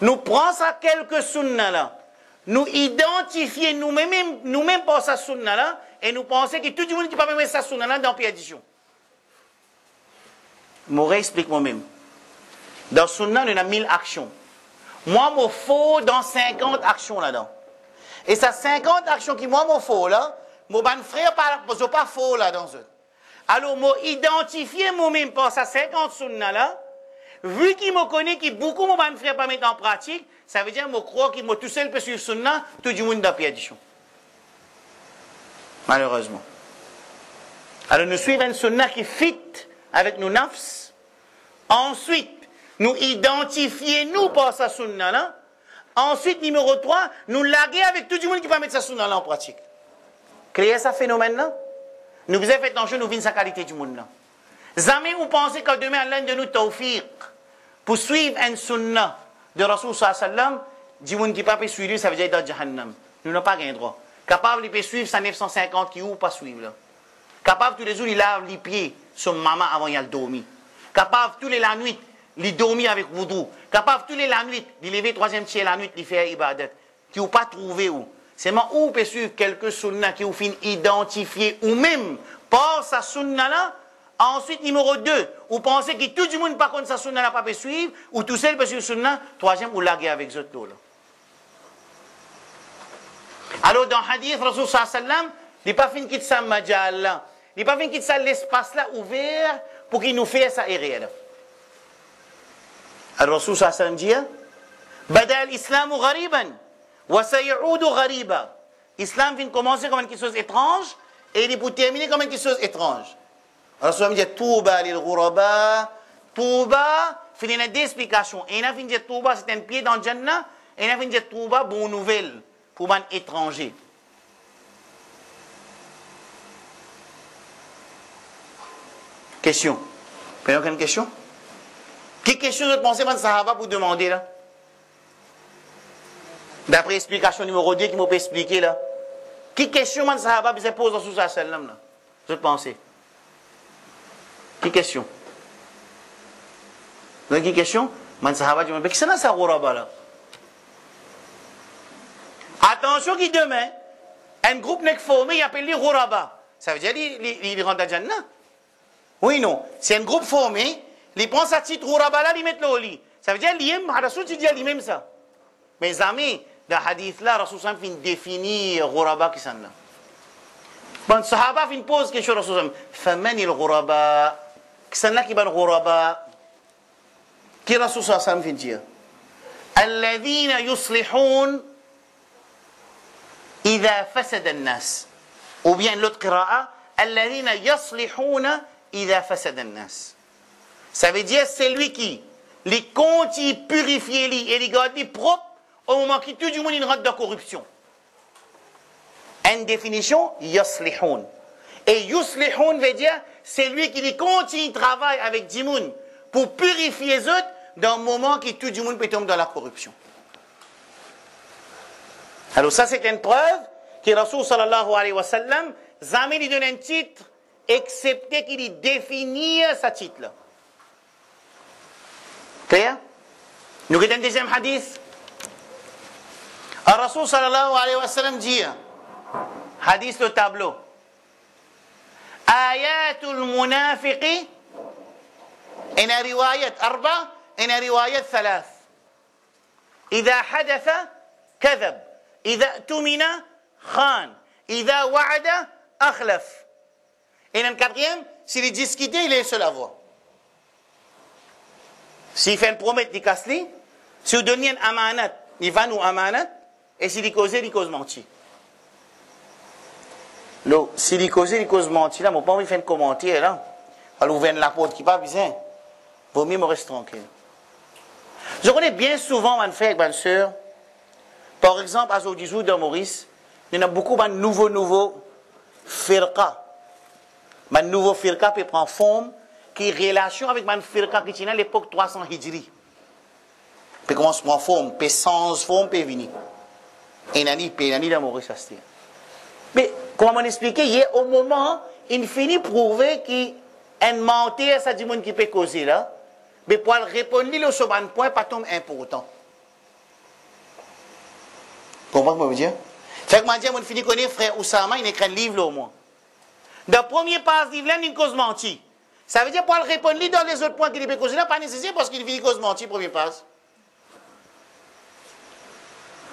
prenons ça quelques sunna là, nous identifions nous-mêmes par sa sunna là, et nous pensons que tout le monde qui peut mettre sa sunna là dans perdition. Je réexplique moi-même. Dans sunna, nous avons 1000 actions. Moi, je faut dans 50 actions là-dedans. Et ces 50 actions qui moi, je faut là, mon frère ne pas faux là dans eux. Alors, je identifie moi-même par ces 50 sunna là. Vu qu'il me connaît, qu'il beaucoup de mon frère pas mettre en pratique, ça veut dire que je crois qu'il m'a tout seul peut suivre sunna, tout le monde dans perdition. Malheureusement. Alors nous suivons une sunna qui fit avec nos nafs. Ensuite, nous identifions nous par sa sunna là. Ensuite, numéro 3, nous laguer avec tout le monde qui va mettre sa sunna là en pratique. Créer ce phénomène là. nous vous avez fait attention, nous vîmes sa qualité du monde là. Jamais vous pensez que demain, Allah de nous tawfiq pour suivre un sunnah de Rasul sallallahu alayhi wa sallam, du monde qui ne peut pas suivre, ça veut dire dans Jahannam. Nous n'avons pas gain droit. Capable de suivre sa 950 qui ou pas suivre là. Capable tous les jours, il lave les pieds sur maman avant d'y dormir. Capable tous les la nuit, il dormir avec wudu. Capable tous les la nuit, il lever troisième tiers la nuit, il fait ibadat. Qui ou pas trouvé où. C'est moi où peut suivre quelques sunnah qui ou fin identifier ou même par sa sunnah là. Ensuite, numéro 2, vous pensez que tout le monde par contre sa sunnah n'a pas pu suivre, ou tout seul peut suivre sunnah. Troisième, vous laguez avec les autres là. Alors dans hadith, Rasul sallallahu alayhi wa sallam, il n'est pas fin quitter sa majal là. Il n'est pas fin quitter ça l'espace là ouvert pour qu'il nous fasse ça errer là. Alors Rasul sallallahu alayhi wa sallam dit, Bada al-Islamu ghariban, wa say'udu ghariba. L'islam vient commencer comme quelque chose étrange, et il est pour terminer comme quelque chose étrange. Rasul sallallahu alayhi wa sallam dit, Touba lil ghuraba, Touba, il y a des explications. Et il a fait dire Touba, c'est un pied dans le Jannah, et il a fait dire Touba, bonne nouvelle. Pour un étranger. Question. Vous avez aucune question? Quelle question vous pensez, man Sahaba, pour demander là? D'après l'explication numéro 2 qui m'a expliqué là. Quelle question, man Sahaba, vous pose dans ce sallam là? Vous pensez? Quelle question? Vous avez quelle question? Man Sahaba, dit, mais qu'est-ce que c'est ça, Ghuraba là? Attention qui demain, un groupe n'est formé, il appelle les Ghuraba. Ça veut dire qu'il rentre à Jannah. Oui, non. C'est un groupe formé, ils prennent sa petite Ghuraba là, ils mettent le au lit. Ça veut dire qu'il Rasoul dit lui-même ça. Mes amis, dans le hadith là, Rasoul fin définir Ghuraba qui sont là. Bon, Sahaba fin pose quelque chose à Rasoul. Faman il Ghuraba. Qui sont là qui ban Ghuraba. Qui Rasoul fin dire? Alladhina yuslihun إذا فسد الناس ou bien l'autre qira'a الذين يصلحون إذا فسد الناس. Ça veut dire c'est lui qui les compte, il purifie et les garde propres au moment qui tout le monde rentre dans la corruption. Une définition, yaslihun. Et yuslihun veut dire c'est lui qui les compte, il travaille avec du monde pour purifier les autres dans le moment qui tout le monde peut tomber dans la corruption. Alors ça c'est une preuve que Rasul sallallahu alayhi wa sallam jamais lui donne un titre excepté qu'il définit ce titre là. Clair? Nous avons un deuxième hadith. Rasul sallallahu alayhi wa sallam dit, hadith le tableau, ayatul munafiqi ina riwayat arba ina riwayat thalath. إذا حدث كذب إذا اؤتمن خان إذا وعد أخلف. Et le quatrième, s'il est discuté, il est seul à voir. S'il fait une promesse, il casse les. Si vous donnez un amanat, il va nous amanat. Et s'il cause, il cause mentir. S'il cause, il cause mentir. Là, mon père, il fait un commentaire. Là. Alors, vous venez la porte qui n'est pas besoin. Vaut mieux me rester tranquille. Je connais bien souvent, mon frère et ma soeur. Par exemple, à Zodizou de Maurice, il y en a beaucoup de nouveaux firqa. Un nouveau firqa peut prendre forme qui est relation avec un firqa qui est à l'époque 300 Hijri. Peut commencer à prendre forme, peut sans forme, peut venir. Et il y a Maurice à ce. Mais, comment on expliquer, il y a au moment, il finit de prouver qu'un menteur, ça dit monde qui peut causer là, mais pour répondre sur un point, pas tombe important. Comprends ce que je veux dire? Fait que moi, je finis de connaître frère Oussama, il écrit un livre là au moins. Dans le premier pas du livre là, il y a une cause mentie. Ça veut dire pour répondre dans les autres points qu'il peut causer là, pas nécessaire parce qu'il finit cause mentie, premier pas.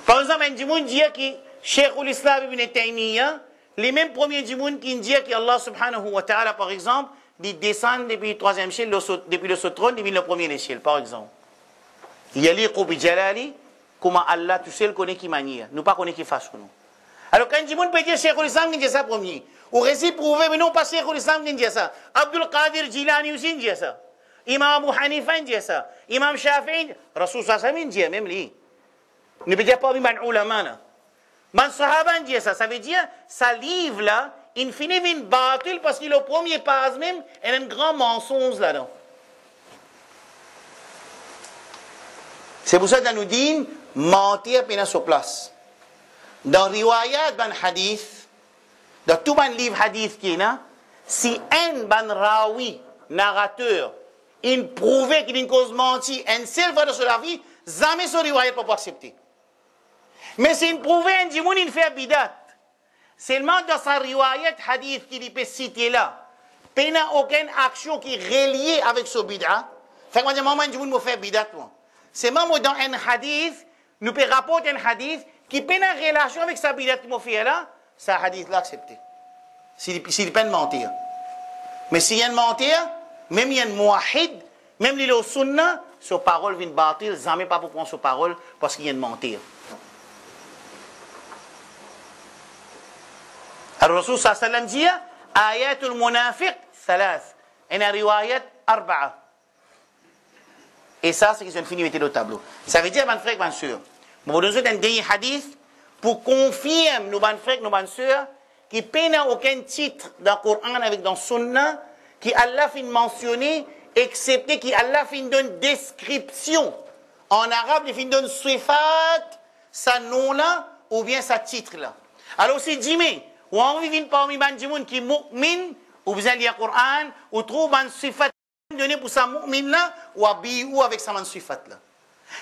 Par exemple, un monde dit que Cheikh l'Islam ibn Taymiyyah, les mêmes premiers du monde qui disent que Allah subhanahu wa ta'ala, par exemple, il descend depuis le troisième ciel, depuis le trône, il vient le premier ciel, par exemple. Il y a l'Iqou bi Jalali, comment Allah tout seul connaît qui manière, nous pas connaît qui fasse nous. Alors quand Jimoun peut dire Cheikh l'Islam qui dit ça premier, ou récit prouvé, mais non pas Cheikh l'Islam qui dit ça. Abdul Qadir Jilani aussi dit ça. Imam Abu Hanifa dit ça. Imam Shafi'i, Rasul sallallahu dit même lui. Ne peut dire pas même un ulama là. Man sahaba dit ça, ça veut dire ça livre là, in fine vin batil parce qu'il est au premier pas même, il y a un grand mensonge là-dedans. C'est pour ça que nous disons, mentir pendant sur place. Dans riwayat ban hadith, dans tout ban livre hadith qui est là, si un ban rawi, narrateur, il prouvait qu'il a une cause menti, un seul fois de la vie, jamais ce riwayat ne peut pas accepter. Mais si il prouvait un dimoun, il fait bidat. Seulement dans sa riwayat hadith qu'il peut citer là, il n'y a aucune action qui est reliée avec ce bidat. Fait que moi, je dis, un dimoun me fait bidat. C'est même dans un hadith, nous pouvons rapporter un hadith qui peut avoir une relation avec sa bidat qui m'a fait là, ce hadith-là accepté. S'il peut mentir. Mais s'il y a un mentir, même il y a un muahid, même il est au sunnah, sa parole vient bâtir, jamais pas pour prendre sa parole parce qu'il y a un mentir. Alors, Rasul sallallahu alayhi wa sallam dit, ayatul munafiq, thalath. Il y a une riwayat, arba'a. Et ça, c'est qu'ils ont fini de mettre le tableau. Ça veut dire, mes frères, mes sœurs, nous avons un dernier hadith pour confirmer, nos frères, nos sœurs, qu'il n'y a aucun titre dans le Coran avec dans le Sunnah, qui Allah fait mentionner, excepté qu'Allah fait une description. En arabe, il fait une sifat, sa nom-là, ou bien sa titre-là. Alors, c'est dit, ou on vit parmi les gens qui sont mu'min, ou vous allez lire le Coran, ou trouve une sifat donné pour sa mu'min là, ou avec sa sifat là.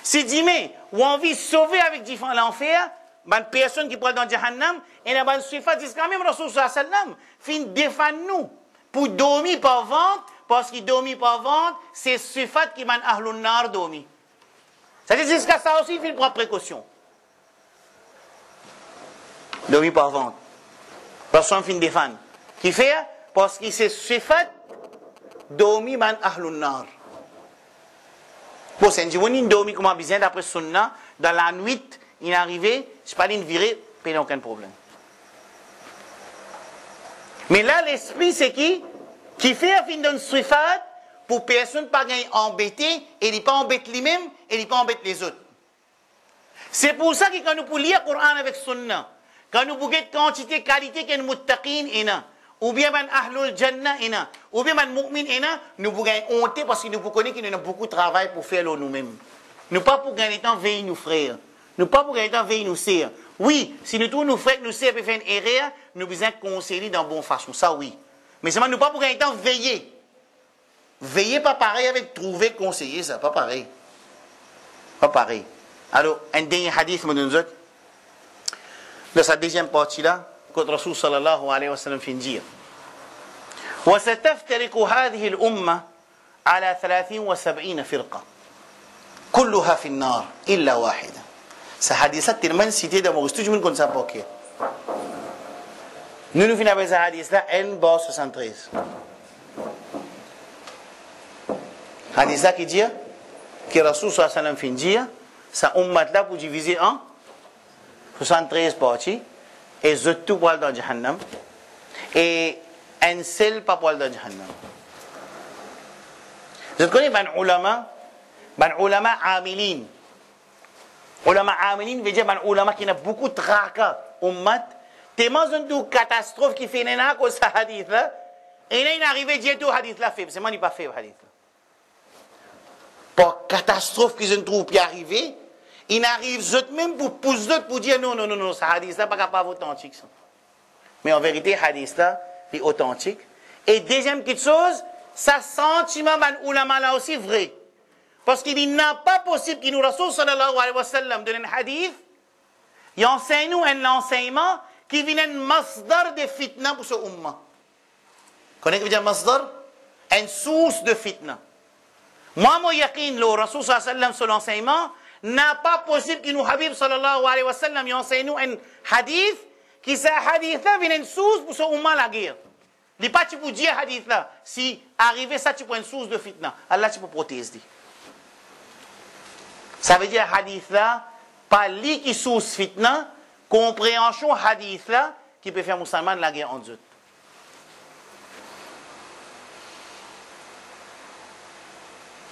C'est dit, ou on vit sauver avec différents l'enfer, une personne qui parle dans Jahannam, et la bonne sifat, c'est quand même Rasul sallallahu alayhi wa sallam, fin défendre nous, pour dormir par vente, parce qu'il dormit par vente, c'est sifat qui m'a ahlun nar dormi. C'est-à-dire, jusqu'à ça aussi, il fait prendre précaution. Dormir par vente. Personne fin défendre. Qui fait, parce qu'il c'est sifat, dormi man ahlun nar. Bon, c'est un djimouni dormi comme un bizarre d'après sunna, dans la nuit, il est arrivé, je pas une virée, il n'y a aucun problème. Mais là, l'esprit, c'est qui fait un fin d'un sifat pour personne pas gagner embêté, et il n'est pas embêté lui-même, et il n'est pas embêté les autres. C'est pour ça que quand nous pouvons lire le Coran avec sunna, quand nous pouvons quantité, qualité, qu'il y a muttaqin, ou bien man ahlul jannah, ou bien man mu'min, nous pouvons honte parce que nous connaissons qu'il y a beaucoup de travail pour faire nous-mêmes. Nous pas pour gagner temps veiller nos frères. Nous pas pour gagner temps veiller nos sœurs. Oui, si nous trouvons nos frères, nos sœurs peuvent faire une erreur, nous besoin conseiller dans bonne façon. Ça, oui. Mais seulement nous pas pour gagner temps veiller. Veiller pas pareil avec trouver conseiller, ça, pas pareil. Pas pareil. Alors, un dernier hadith, nous autres, dans sa deuxième partie là, quand Rasul sallallahu alayhi wa sallam finit dire وستفترق هذه الأمة على 73 فرقة كلها في النار إلا واحدة. Ce hadith-là, tellement cité dans mon studio, je ne connais pas. Nous finissons avec ce hadith-là, N-73. Hadith-là qui dit que Rasul sallallahu alayhi wa sallam finit dire, sa ummat-là pour diviser en 73 parties, et tout poil dans Jahannam, et un seul pas poil dans Jahannam. Vous connaissez ban ulama amilin. Ulama amilin veut dire ban ulama qui a beaucoup de tracas, ummat, tellement une catastrophe qui fait une cause de ce hadith là, et là il est arrivé dire tout hadith là fait, c'est moi qui pas fait le hadith là. Pour catastrophe qu'ils ont trouvé arriver, il arrive même pour pousser d'autres pour dire non, ce hadith là pas capable authentique. Ça. Mais en vérité, hadith là est authentique. Et deuxième petite chose, ça sentiment ban ulama là aussi vrai. Parce qu'il n'est pas possible qu'il nous Rasul sallallahu alayhi wa sallam donne un hadith, il enseigne nous un enseignement qui vient un masdar de fitna pour ce umma. Connaissez-vous ce que veut dire masdar? Une source de fitna. Moi, mon yaqin, le Rasul sallallahu alayhi wa sallam sur l'enseignement, n'a pas possible que nous Habib sallallahu alayhi wa sallam enseigne nous un hadith qui ce hadith-là vient une source pour ce umma la guerre. Il n'est pas tu peux dire hadith là. Si arrivé ça, tu prends une source de fitna. Allah tu peux protéger. Ça veut dire hadith là, pas lui qui source fitna, compréhension hadith là, qui peut faire musulman la guerre en eux.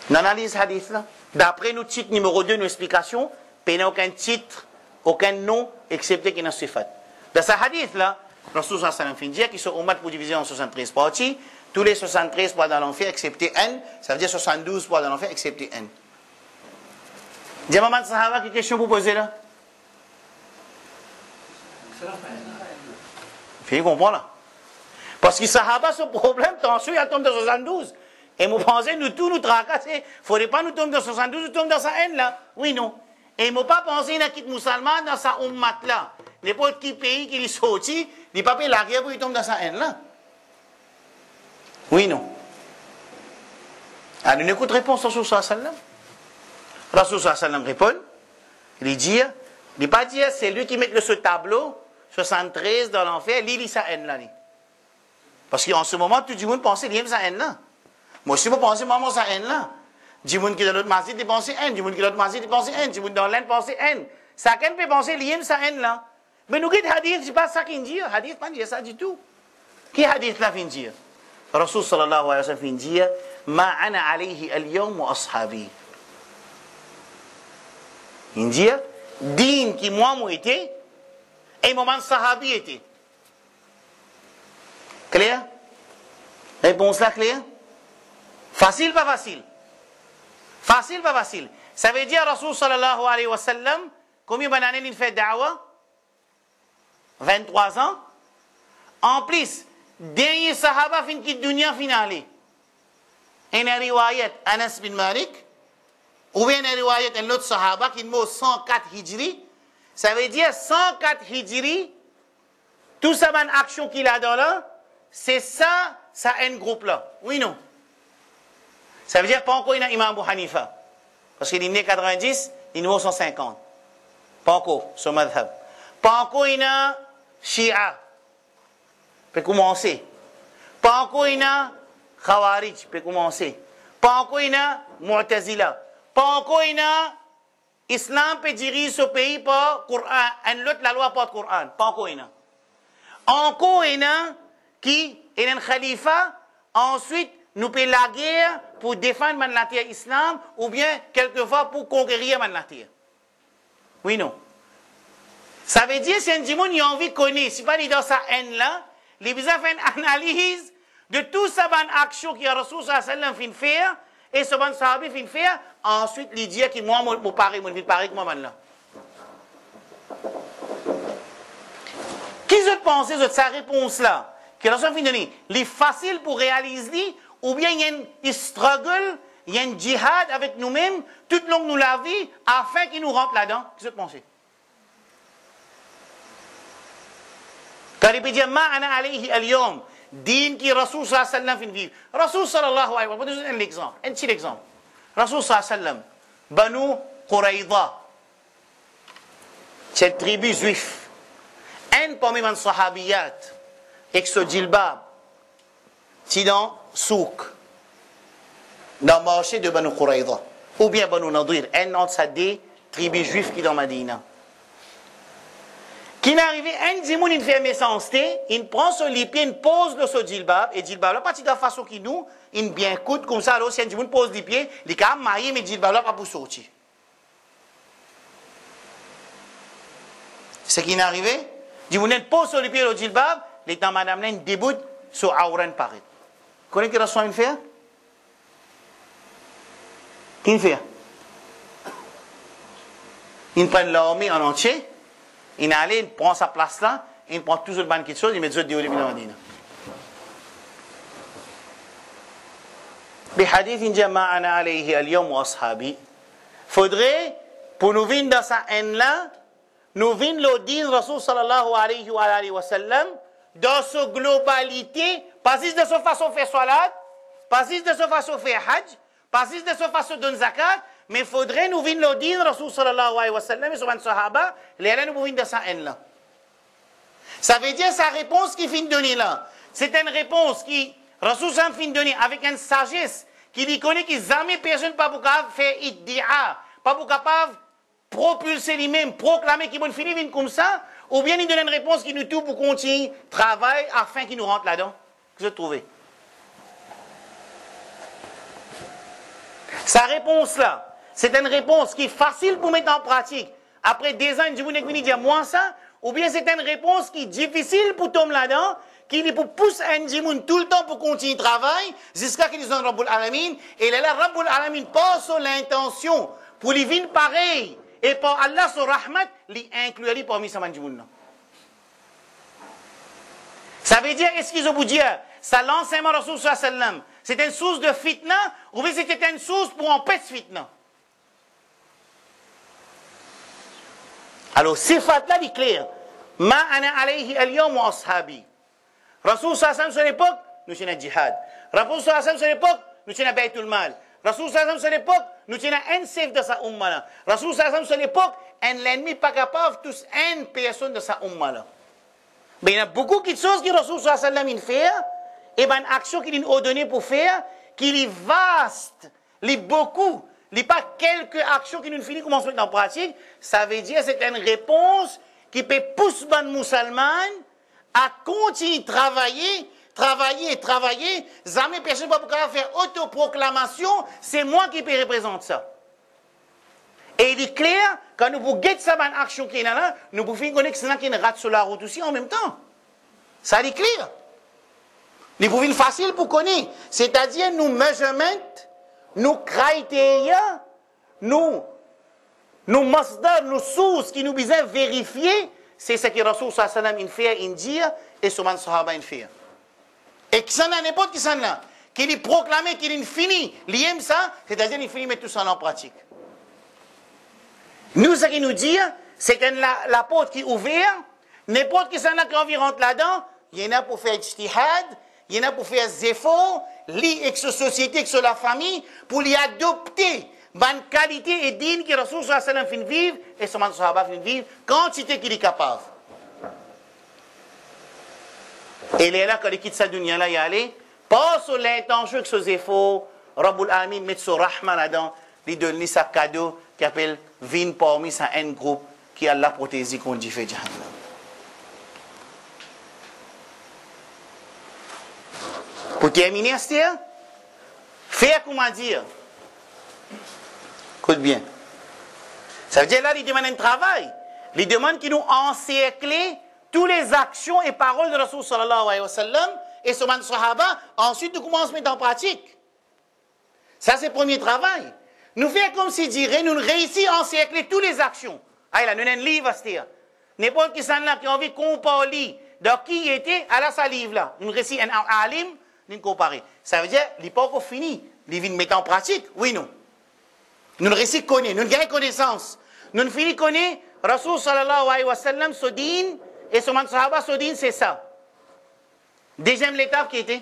L'analyse hadith là, d'après nous titre numéro 2, nos explications, il n'y a aucun titre, aucun nom, excepté qu'il y a un sifat. Dans ce hadith là, Rasul sallallahu alayhi wa sallam fin dire qu'ils sont ummat pour diviser en 73 parties. Tous les 73 pour dans l'enfer, excepté un. Ça veut dire 72 pour dans l'enfer, excepté un. Diamant Sahaba, quelle question vous posez là? Fini comprendre là. Parce que Sahaba, ce problème, attention, il tombe dans 72. Et vous pensez, nous tous nous tracasser. Il ne faudrait pas nous tomber dans 72, nous tomber dans sa haine là. Oui, non. Et il ne faut pas penser qu'il y a musulman dans sa ummat là. N'importe quel pays qui est sorti, il ne peut pas l'arrière pour qu'il tombe dans sa haine là. Oui, non. Alors, une écoute réponse Rasul sallallahu alayhi wa sallam. Rasul sallallahu alayhi wa sallam répond. Il dit, il ne pas dire, c'est lui qui met ce tableau, 73 dans l'enfer, il lit sa haine là. Parce qu'en ce moment, tout le monde pense qu'il aime sa haine là. Moi aussi, je pense maman sa haine là. Du monde qui est dans l'autre masjid, il pense haine. Du monde qui est dans l'autre masjid, il pense haine. Du monde dans l'Inde, pense haine. Chacun peut penser qu'il aime sa haine là. Mais nous, le hadith, c'est pas ça qu'il dit. Le hadith, pas dire ça du tout. Qui hadith là vient dire? Rasul sallallahu alayhi wa sallam vient dire, ma ana alayhi al-yawm wa ashabi. Il dit, din qui moi été, et moment sahabi était. Clair? Réponse là claire? Facile, pas facile? Facile, pas facile? Ça veut dire, Rasul sallallahu alayhi wa sallam, combien d'années il fait da'wa? 23 ans. En plus, dernier sahaba fin qui dunya finale. Une riwayat Anas bin Malik, ou bien une riwayat un autre sahaba qui mot 104 hijri. Ça veut dire 104 hijri, tout ça, une action qu'il a dans là, c'est ça, ça un groupe là. Oui, non? Ça veut dire pas encore il y a Imam Abu Hanifa. Parce qu'il est né 90, il est né 150. Pas encore, sur madhab. Pas encore il y a Shia. Peut commencer. Pas encore il y a Khawarij. Peut commencer. Pas encore il y a Mu'tazila. Pas encore il y a Islam peut diriger ce pays par Coran. Un autre la loi par Coran. Pas encore il y a. Encore il y a qui est un khalifa. Ensuite, nous payons la guerre pour défendre la terre islam ou bien quelquefois pour conquérir la terre. Oui, non. Ça veut dire que si un dimon a envie de connaître, si pas dans sa haine là, il a besoin de faire une analyse de tout ça, une action que Rasul sallallahu alayhi wa sallam fait faire et ce ban sahabi fait faire. Ensuite, il dit que moi, je vais pareil que moi là. Qui vous pensez de sa réponse là? Que Rasul fin donner, il est facile pour réaliser ou bien il y a un struggle, il y a un djihad avec nous-mêmes, tout le long de la vie, afin qu'il nous rentre là-dedans. Qu'est-ce que vous pensez? Car il peut dire, ma ana alayhi al-yawm, din qui Rasul sallallahu alayhi wa sallam fin vivre. Rasul sallallahu alayhi wa sallam, je vais vous donner un petit exemple. Rasul sallallahu alayhi wa sallam, Banu Quraïda, c'est une tribu juive. Un parmi les sahabiyat, avec ce djilbab, c'est dans souk, dans le marché de Banu Quraïda, ou bien Banu Nadir, un autre ça des tribus juives qui dans Madina. Qui n'est arrivé, un dimoun, il fait méchanceté, il prend son lipier, il pose le ce djilbab, et djilbab, là, partie de la façon qu'il nous, il bien coûte, comme ça, alors, si un dimoun pose le lipier, il est quand même marié, mais djilbab, là, pas pour sortir. Ce qui n'est arrivé, dimoun, il pose son lipier, le djilbab, les temps, madame, là, il déboute sur Auran Paris. Vous connaissez ce que Rasul fait? Qui fait? Il prend l'armée en entier, il allait, il prend sa place là, il prend toutes les bonnes choses, il met des autres déolés dans la Madina. Bihadith jama'ana alayhi al-yawm wa ashabi. Faudrait, pour nous venir dans sa haine là, nous venir le din Rasul sallallahu alayhi wa sallam, dans sa globalité, pas juste de sa façon de faire salat, pas juste de sa façon de faire hajj, pas juste de sa façon de donner zakat, mais il faudrait nous venir le dire, Rasul sallallahu alayhi wa sallam, et son sahaba, les nous venir de sa haine là. Ça veut dire sa réponse qui finit de donner là. C'est une réponse qui, Rasul sallam finit de donner avec une sagesse, qui dit connaît que jamais personne pas capable de faire iddia, pas capable de propulser lui-même, proclamer qu'il va finir comme ça, ou bien il donne une réponse qui nous tout pour continuer travail afin qu'il nous rentre là-dedans. Que vous trouvez? Sa réponse là, c'est une réponse qui est facile pour mettre en pratique. Après des ans, je vous dis, moi ça, ou bien c'est une réponse qui est difficile pour tomber là-dedans, qui pour pousser un djimoun tout le temps pour continuer le travail, jusqu'à qu'ils ont Rabbul Alamin, et là, Rabbul Alamin passe sur l'intention pour les vins pareils, et par Allah, son rahmat, les inclure parmi ces djimoun. Ça veut dire, est-ce qu'ils ont vous dire, ça l'enseignement de Rasul sallallahu alayhi wa sallam, c'est une source de fitna, ou bien c'était une source pour empêcher fitna? Alors, sifat là, il est clair. Ma ana alayhi al-yawm wa ashabi. Rasul sallallahu alayhi wa sallam sur l'époque, nous sommes jihad. Rasul sallallahu alayhi wa sallam sur l'époque, nous sommes baytul mal. Rasul sallallahu alayhi wa sallam sur l'époque, nous sommes un chef de sa umma. Rasul sallallahu alayhi wa sallam sur l'époque, un l'ennemi pas capable tous une personne de sa umma. Mais il y a beaucoup de choses que Rasul sallallahu alayhi wa sallam fait, et ben action qu'il nous a donné pour faire, qu'il est vaste, il est beaucoup. Il n'y a pas quelques actions qui nous finissent comment se mettre en pratique. Ça veut dire que c'est une réponse qui peut pousser les musulmans à continuer travailler. Jamais personne ne peut pas faire autoproclamation. C'est moi qui peux représenter ça. Et il est clair, quand nous pouvons guetter ça, une action qui est là, nous pouvons finir connaître que c'est une rate sur la route aussi en même temps. Ça est clair. Il pouvons être facile pour connaître. C'est-à-dire, nous measurements, nos critères, nos masdar, nos sources qui nous besoin vérifier, c'est ce que Rasul sallallahu alayhi wa sallam fait, il dit, et Souman Sahaba il fait. Et que ça n'a n'importe qui ça n'a, qu'il est proclamé, qu'il est fini, il aime ça, c'est-à-dire qu'il finit mettre tout ça en pratique. Nous, ce qu'il nous dit, c'est que la porte qui est ouverte, n'importe qui ça n'a qui rentre là-dedans, il y en a pour faire ijtihad, il y en a pour faire des efforts, avec sa société, avec la famille, pour lui adopter une qualité et digne que Rasul sallallahu alayhi wa sallam fait vivre et son sahaba fait vivre, quantité qu'il est capable. Et là, quand il quitte sa dunya là, il y a allé, pas sur l'intention que ses efforts, Rabbul Alamin met son rahman là-dedans, lui donne sa cadeau qui appelle Vin parmi sa un groupe qui a la protégé contre du fait Jahannam. Pour terminer, faire comment dire? Écoute bien. Ça veut dire là, il demande un travail. Il demande qu'il nous encercle toutes les actions et paroles de Rasul sallallahu alayhi wa sallam et son sahaba. Ensuite, nous commençons à mettre en pratique. Ça, c'est le premier travail. Nous faisons comme si dirait, nous réussissons à encercler toutes les actions. Ah, là, nous avons un livre à se dire. N'importe qui s'en a qui a envie de comparer de qui était à la salive là. Nous réussissons un alim. Nous comparer. Ça veut dire, il n'est pas encore fini. Il vient mettre en pratique. Oui, non. Nous réussissons à connaître. Nous gagnons connaissance. Nous finissons connaître Rasul sallallahu alayhi wa sallam, Sodine, et son sahaba Sodine, c'est ça. Deuxième étape qui était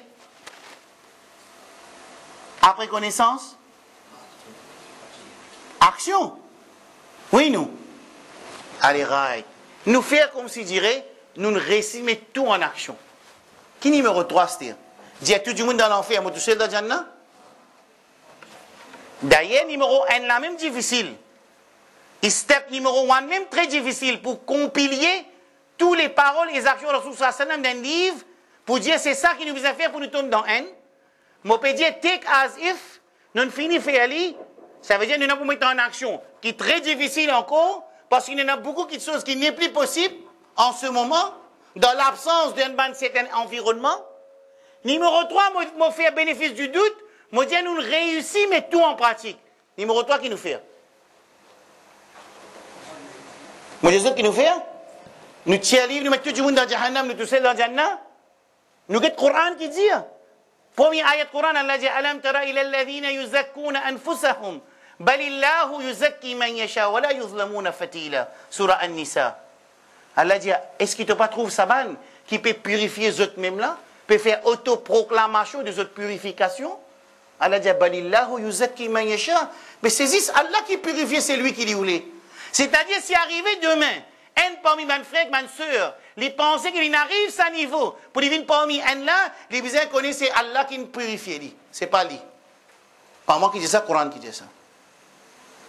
après connaissance, action. Oui, nous. Allez, right. Nous faire comme si dirait, nous réussissons mettre tout en action. Qui numéro 3, c'est-à-dire? Dis à tout le monde dans l'enfer, moi tout seul dans le Jannah. D'ailleurs, numéro 1, la même difficile. Et step numéro 1, même très difficile pour compiler toutes les paroles et les actions de Rasul sallallahu alayhi wa sallam d'un livre pour dire c'est ça qui nous a fait pour nous tomber dans un. Moi, je peux dire take as if, nous finissons faire aller, ça veut dire que nous avons mettre en action, qui est très difficile encore, parce qu'il y en a beaucoup de choses qui n'est plus possible en ce moment, dans l'absence d'un certain environnement. Numéro 3, moi faire bénéfice du doute, moi dire nous réussissons, mais tout en pratique. Numéro 3, qui nous fait? Moi dis qui nous fait? Nous tirons livre, nous mettons tout le monde dans Jahannam, nous tous dans Jannah. Nous avons le Coran qui dit. Premier ayat Coran, Allah dit Alam tara ila alladhina yuzakkuna anfusahum balillahu yuzakki man yasha wa la yuzlamuna fatila. Surah An-Nisa. Allah dit est-ce qu'il ne te pas trouve ça ban qui peut purifier les autres même là? Peut faire autoproclamation des autres purifications. Allah dit balillahu yuzakki man yasha. Mais c'est juste Allah qui purifie, c'est lui qui lui voulait. C'est-à-dire si arrivé demain, un parmi mes frères, mes soeurs, les pensées qu'il arrive à ce niveau, pour venir parmi un là, les besoins connaissent c'est Allah qui nous purifie. C'est pas lui. Pas moi qui dis ça, le Coran qui dit ça.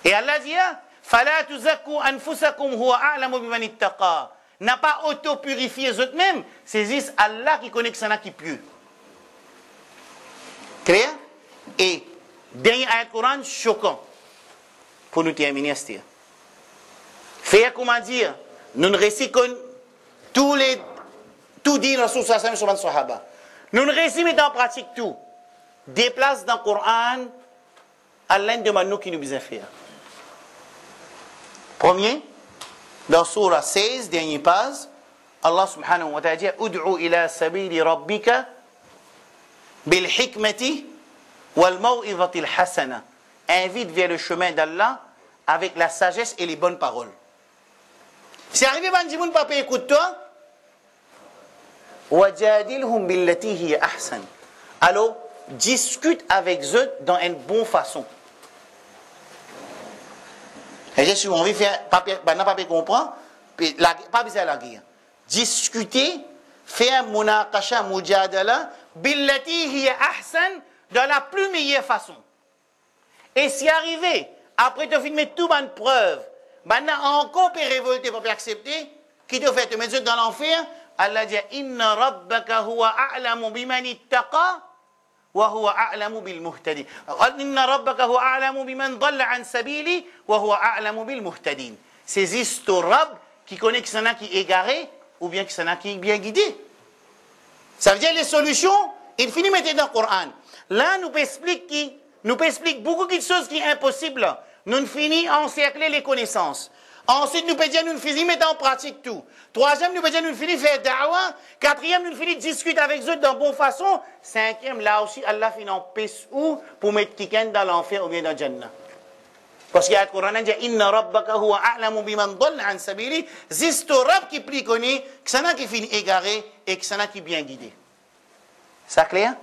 Et Allah dit fala tuzakku anfusakum huwa a'lamu biman ittaqa. N'a pas auto-purifié eux-mêmes, c'est juste Allah qui connaît que ça n'a qui pue. Clair? Et dernier ayat Coran choquant pour nous terminer à ce dire. Faire comment dire, nous réussissons tout dit Rasul sallallahu alayhi wa sallam sur les sahaba. Nous résumons en pratique tout. Des places dans le Coran, Allah demande nous qui nous besoin faire. Premier, dans Surah 16, dernier page, Allah subhanahu wa ta'ala dit Ud'u ila sabili rabbika bil hikmati wal maw'izati al hasana. Invite vers le chemin d'Allah avec la sagesse et les bonnes paroles. Si arrivé Banjimoun papa écoute toi, wajadilhum billati hiya ahsan. Alors discute avec eux dans une bonne façon. Et j'ai souvent envie de faire, pas comprendre, pas besoin de la guerre. Discuter, faire munaqasha, mujadala, billati hiya ahsan, de la plus meilleure façon. Et si arrivé, après te filmer tout bonne preuve, maintenant encore peut révolter pour accepter, qui te fait te mettre dans l'enfer, Allah dit inna rabbaka huwa a'lamu biman ittaqa wa huwa a'lamu bil muhtadin. Inna rabbaka huwa a'lamu biman dhalla an sabili wa huwa a'lamu bil muhtadin. C'est Rab qui connaît qui s'en a qui est égaré ou bien qui s'en a qui est bien guidé. Ça veut dire les solutions, il finit mettre dans le Coran. Là, nous explique beaucoup de choses qui sont impossibles. Nous finissons à encercler les connaissances. Ensuite, nous pouvons dire, nous finissons mettre en pratique tout. Troisième, nous pouvons dire, nous finissons faire da'wa. Quatrième, nous finissons discuter avec eux de bonne façon. Cinquième, là aussi, Allah finit en paix ou pour mettre quelqu'un dans l'enfer ou bien dans le Jannah. Parce qu'il y a le Coran qui dit, Inna rabbaka huwa a'lamu biman dhalla an sabili. C'est le Rab qui prie connaît, que ça n'a qui finit égaré et que ça n'a qui bien guidé. C'est clair?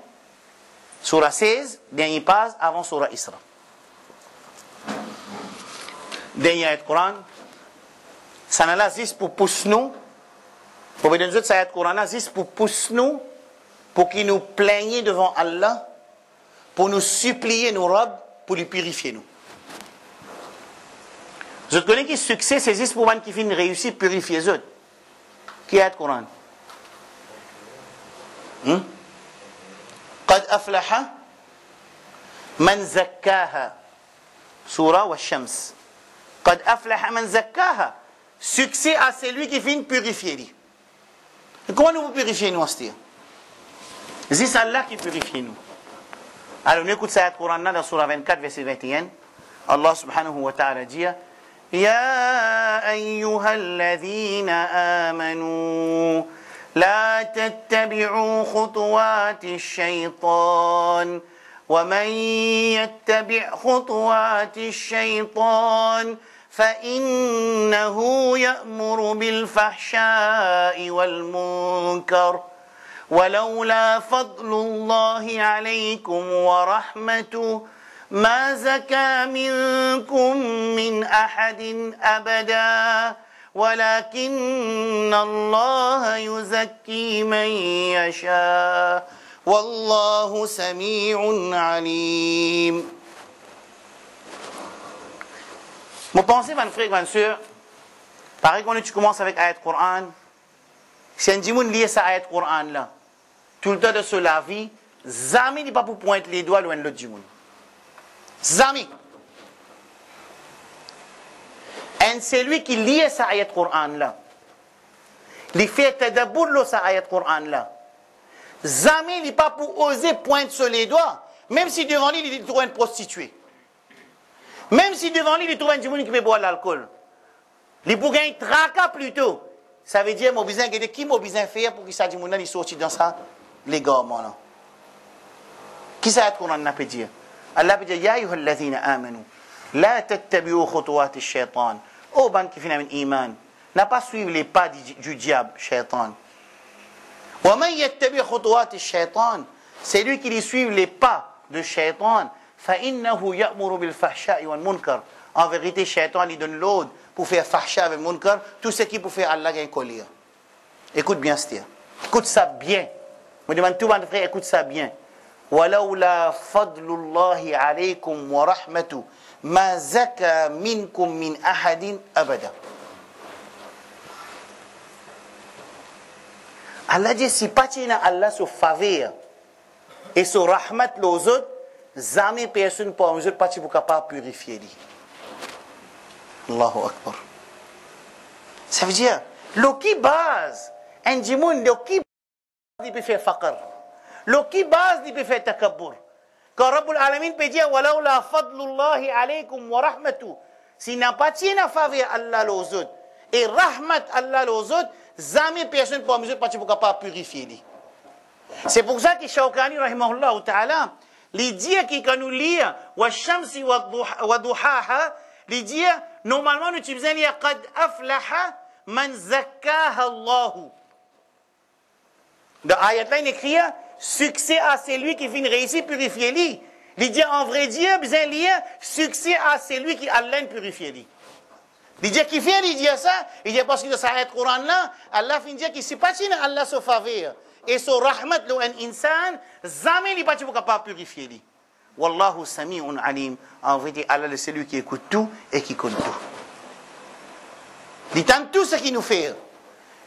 Surah 16, dernier page avant Surah Isra. Dernier ayat Coran. Ça n'a là juste pour pousser nous. Pour dire que ça ayat Coran là juste pour pousser nous, pour qu'il nous plaigne devant Allah, pour nous supplier nos robes, pour lui purifier nous. Je connais que le succès, c'est juste pour moi qui finit réussir, purifier les autres. Qui est le Coran? قد أفلح من زكاها سورة والشمس قد أفلح من زكاها. Succès à celui qui finit purifier. Et comment nous purifier nous? C'est Allah qui purifie nous. Alors nous écoutons cette Coran dans Surah 24 verset 21. Allah subhanahu wa ta'ala dit يا أيها الذين آمنوا لا تتبعوا خطوات الشيطان ومن يتبع خطوات الشيطان فإنه يأمر بالفحشاء والمنكر ولولا فضل الله عليكم ورحمته ما زكى منكم من أحد أبدا ولكن الله يزكي من يشاء والله سميع عليم. Vous pensez, mes frères et mes sœurs, pareil quand tu commences avec ayat Coran, si un dimoun lit ça ayat Coran là, tout le temps de la vie, jamais n'est pas pour pointer les doigts loin de l'autre dimoun. Jamais. Et c'est lui qui lit sa ayat Coran là. Il fait tadabour sa ayat Coran là. Jamais il n'est pas pour oser pointer sur les doigts, même si devant lui il trouve une prostituée. Même si devant lui il trouve un djimoun qui peut boire l'alcool. Il pour gagner tracas plutôt. Ça veut dire, mon besoin qui m'a besoin faire pour que ça djimoun il sorti dans ça, les gars, là. Qui ça ayat Coran n'a pas dire? Allah peut dire, Ya ayyuhal ladhina amanu, la tattabi'u khutuwat ash-shaytan. Oh, ban qui finit avec iman, n'a pas suivi les pas du diable, shaytan. Wa man yattabi' khutuwat ash-shaytan, c'est lui qui suit les pas de shaytan. Fa innahu ya'muru bil fahsha'i wal munkar. En vérité, shaytan lui donne l'ordre pour faire fahsha avec munkar, tout ce qui peut faire Allah gagne collier. Écoute bien, c'est-à-dire. Écoute ça bien. Je demande tout le monde, frère, écoute ça bien. ولولا فضل الله عليكم ورحمته ما زكى منكم من أحد أبدا. Allah dit si pas tu Allah sur faveur et sur rahmat aux autres, jamais personne pour nous autres pas tu capable purifier lui. Allahu Akbar. Ça veut dire l'oki base Enjimun, le qui base peut faire faqr. Le qui base peut faire takabbur. Quand Rabbul Alamin peut dire, Walaw la fadlullahi alaykum wa rahmatu. Si n'a pas tient à faveur Allah aux autres, et rahmat Allah aux autres, jamais personne pour mesure pas capable purifier lui. C'est pour ça que Shawkani rahimahullah ta'ala, les dire qui quand nous lire wa shamsi wa duhaha, les dire normalement nous utilisons lire qad aflaha man zakkaha Allah. Dans ayat là il écrit succès à celui qui vient réussir purifier lui. Il dit en vrai dire besoin lire succès à celui qui Allah purifier lui. Il dit qui fait il dit ça, il dit parce que dans cette ayat Coran là, Allah fin dire qu'il c'est pas tient Allah sa faveur. Et son rahmat lo un insan jamais il pas capable purifier lui. Wallahu sami'un alim. En vérité Allah c'est celui qui écoute tout et qui connaît tout. Il entend tout ce qu'il nous fait.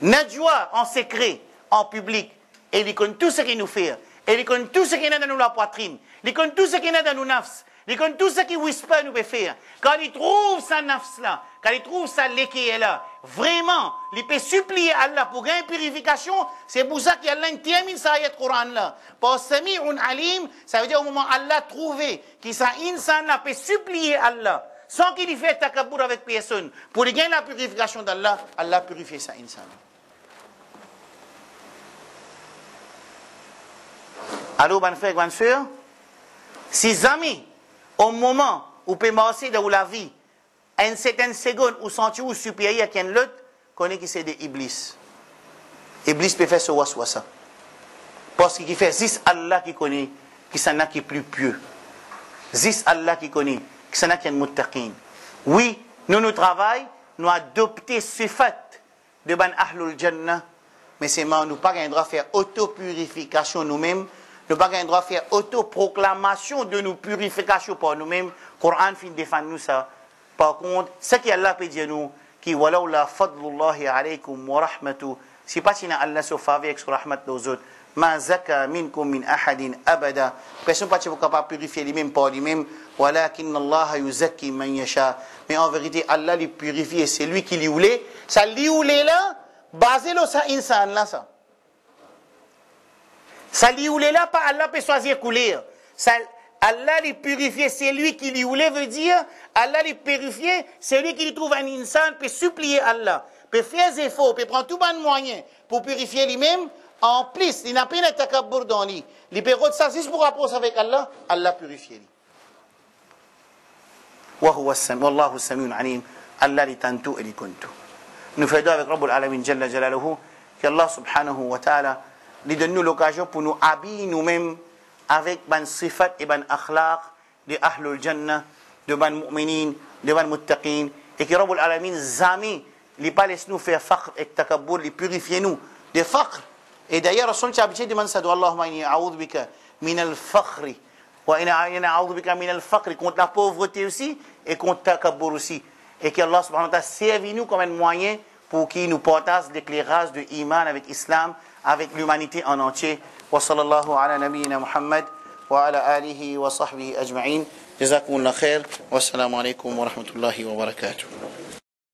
Najwa en secret, en public, et il connaît tout ce qu'il nous fait. Et il connaît tout ce qui est dans la poitrine. Il connaît tout ce qui est dans nos nafs. Il connaît tout ce qui whisper nous peut faire. Quand il trouve sa nafs là, quand il trouve sa léquille là, vraiment, il peut supplier Allah pour gagner purification. C'est pour ça qu'Allah termine sa ayat Coran là. Pour Sami'un Alim, ça veut dire au moment où Allah trouvé qu'il sa insan là peut supplier Allah sans qu'il y fait takabbur avec personne. Pour gagner la purification d'Allah, Allah purifie sa insan. Allô, bonne frère, bonne soeur. Si amis, au moment où peut marcher dans la vie, à une certaine seconde où sentir ou supérieur à quelqu'un l'autre, connaît que c'est des iblis. Iblis peut faire ce waswasa. Parce qu'il fait zis Allah qui connaît, qui s'en a qui est plus pieux. Zis Allah qui connaît, qui s'en a qui est muttaqin. Oui, nous travaillons, nous adopter ce fait de ban ahlul jannah, mais c'est moi, nous pas un droit faire auto-purification nous-mêmes. Nous n'avons pas le droit de faire autoproclamation de nos purifications pour nous-mêmes. Le Coran fin défend nous ça. Par contre, ce qu'Allah peut dire nous, qui walaw la fadlullahi alaykum wa rahmatu, si pas si Allah se faveur avec son rahmat aux autres, ma zaka minkum min ahadin abada. Personne pas capable de purifier lui-même par lui-même. Walakin Allah yuzakki man yasha. Mais en vérité, Allah lui purifie et c'est lui qui lui voulait. Ça lui voulait là, basé sur ça insan là ça. Ça lui voulait là, pas Allah peut choisir couler. Allah lui purifier, c'est lui qui lui voulait, veut dire, Allah lui purifier, c'est lui qui lui trouve un insan, peut supplier Allah, peut faire des efforts, peut prendre tout bon moyen pour purifier lui-même. En plus, il n'a pas de takabbur dans lui. Il peut retirer ça juste pour rapprocher avec Allah, Allah purifie lui. Wallahu sami'un alim. Allah li tantu et li kuntu. Nous faisons avec Rabbul Alamin Jalla Jalaluhu, qu'Allah subhanahu wa ta'ala lui donne-nous l'occasion pour nous habiller nous-mêmes avec ban sifat et ban akhlaq de ahlul jannah, de ban mu'minin, de ban muttaqin, et que Rabbul Alamin zami, li pas laisse nous faire faqr et takabbur, li purifier nous de faqr. Et d'ailleurs, Rasul t'a habitué de demander ça, Allahumma inni a'udhu bika min al-faqri, wa inna a'udhu bika min al-faqri, contre la pauvreté aussi, et contre takabbur aussi. Et que Allah subhanahu wa ta'ala servi nous comme un moyen pour qu'il nous partage l'éclairage de iman avec l'islam, avec l'humanité en entier. Wa sallallahu ala nabiyyina Muhammad wa ala alihi wa sahbihi ajma'in. Jazakumullah khair. Wassalamu alaikum wa rahmatullahi wa barakatuh.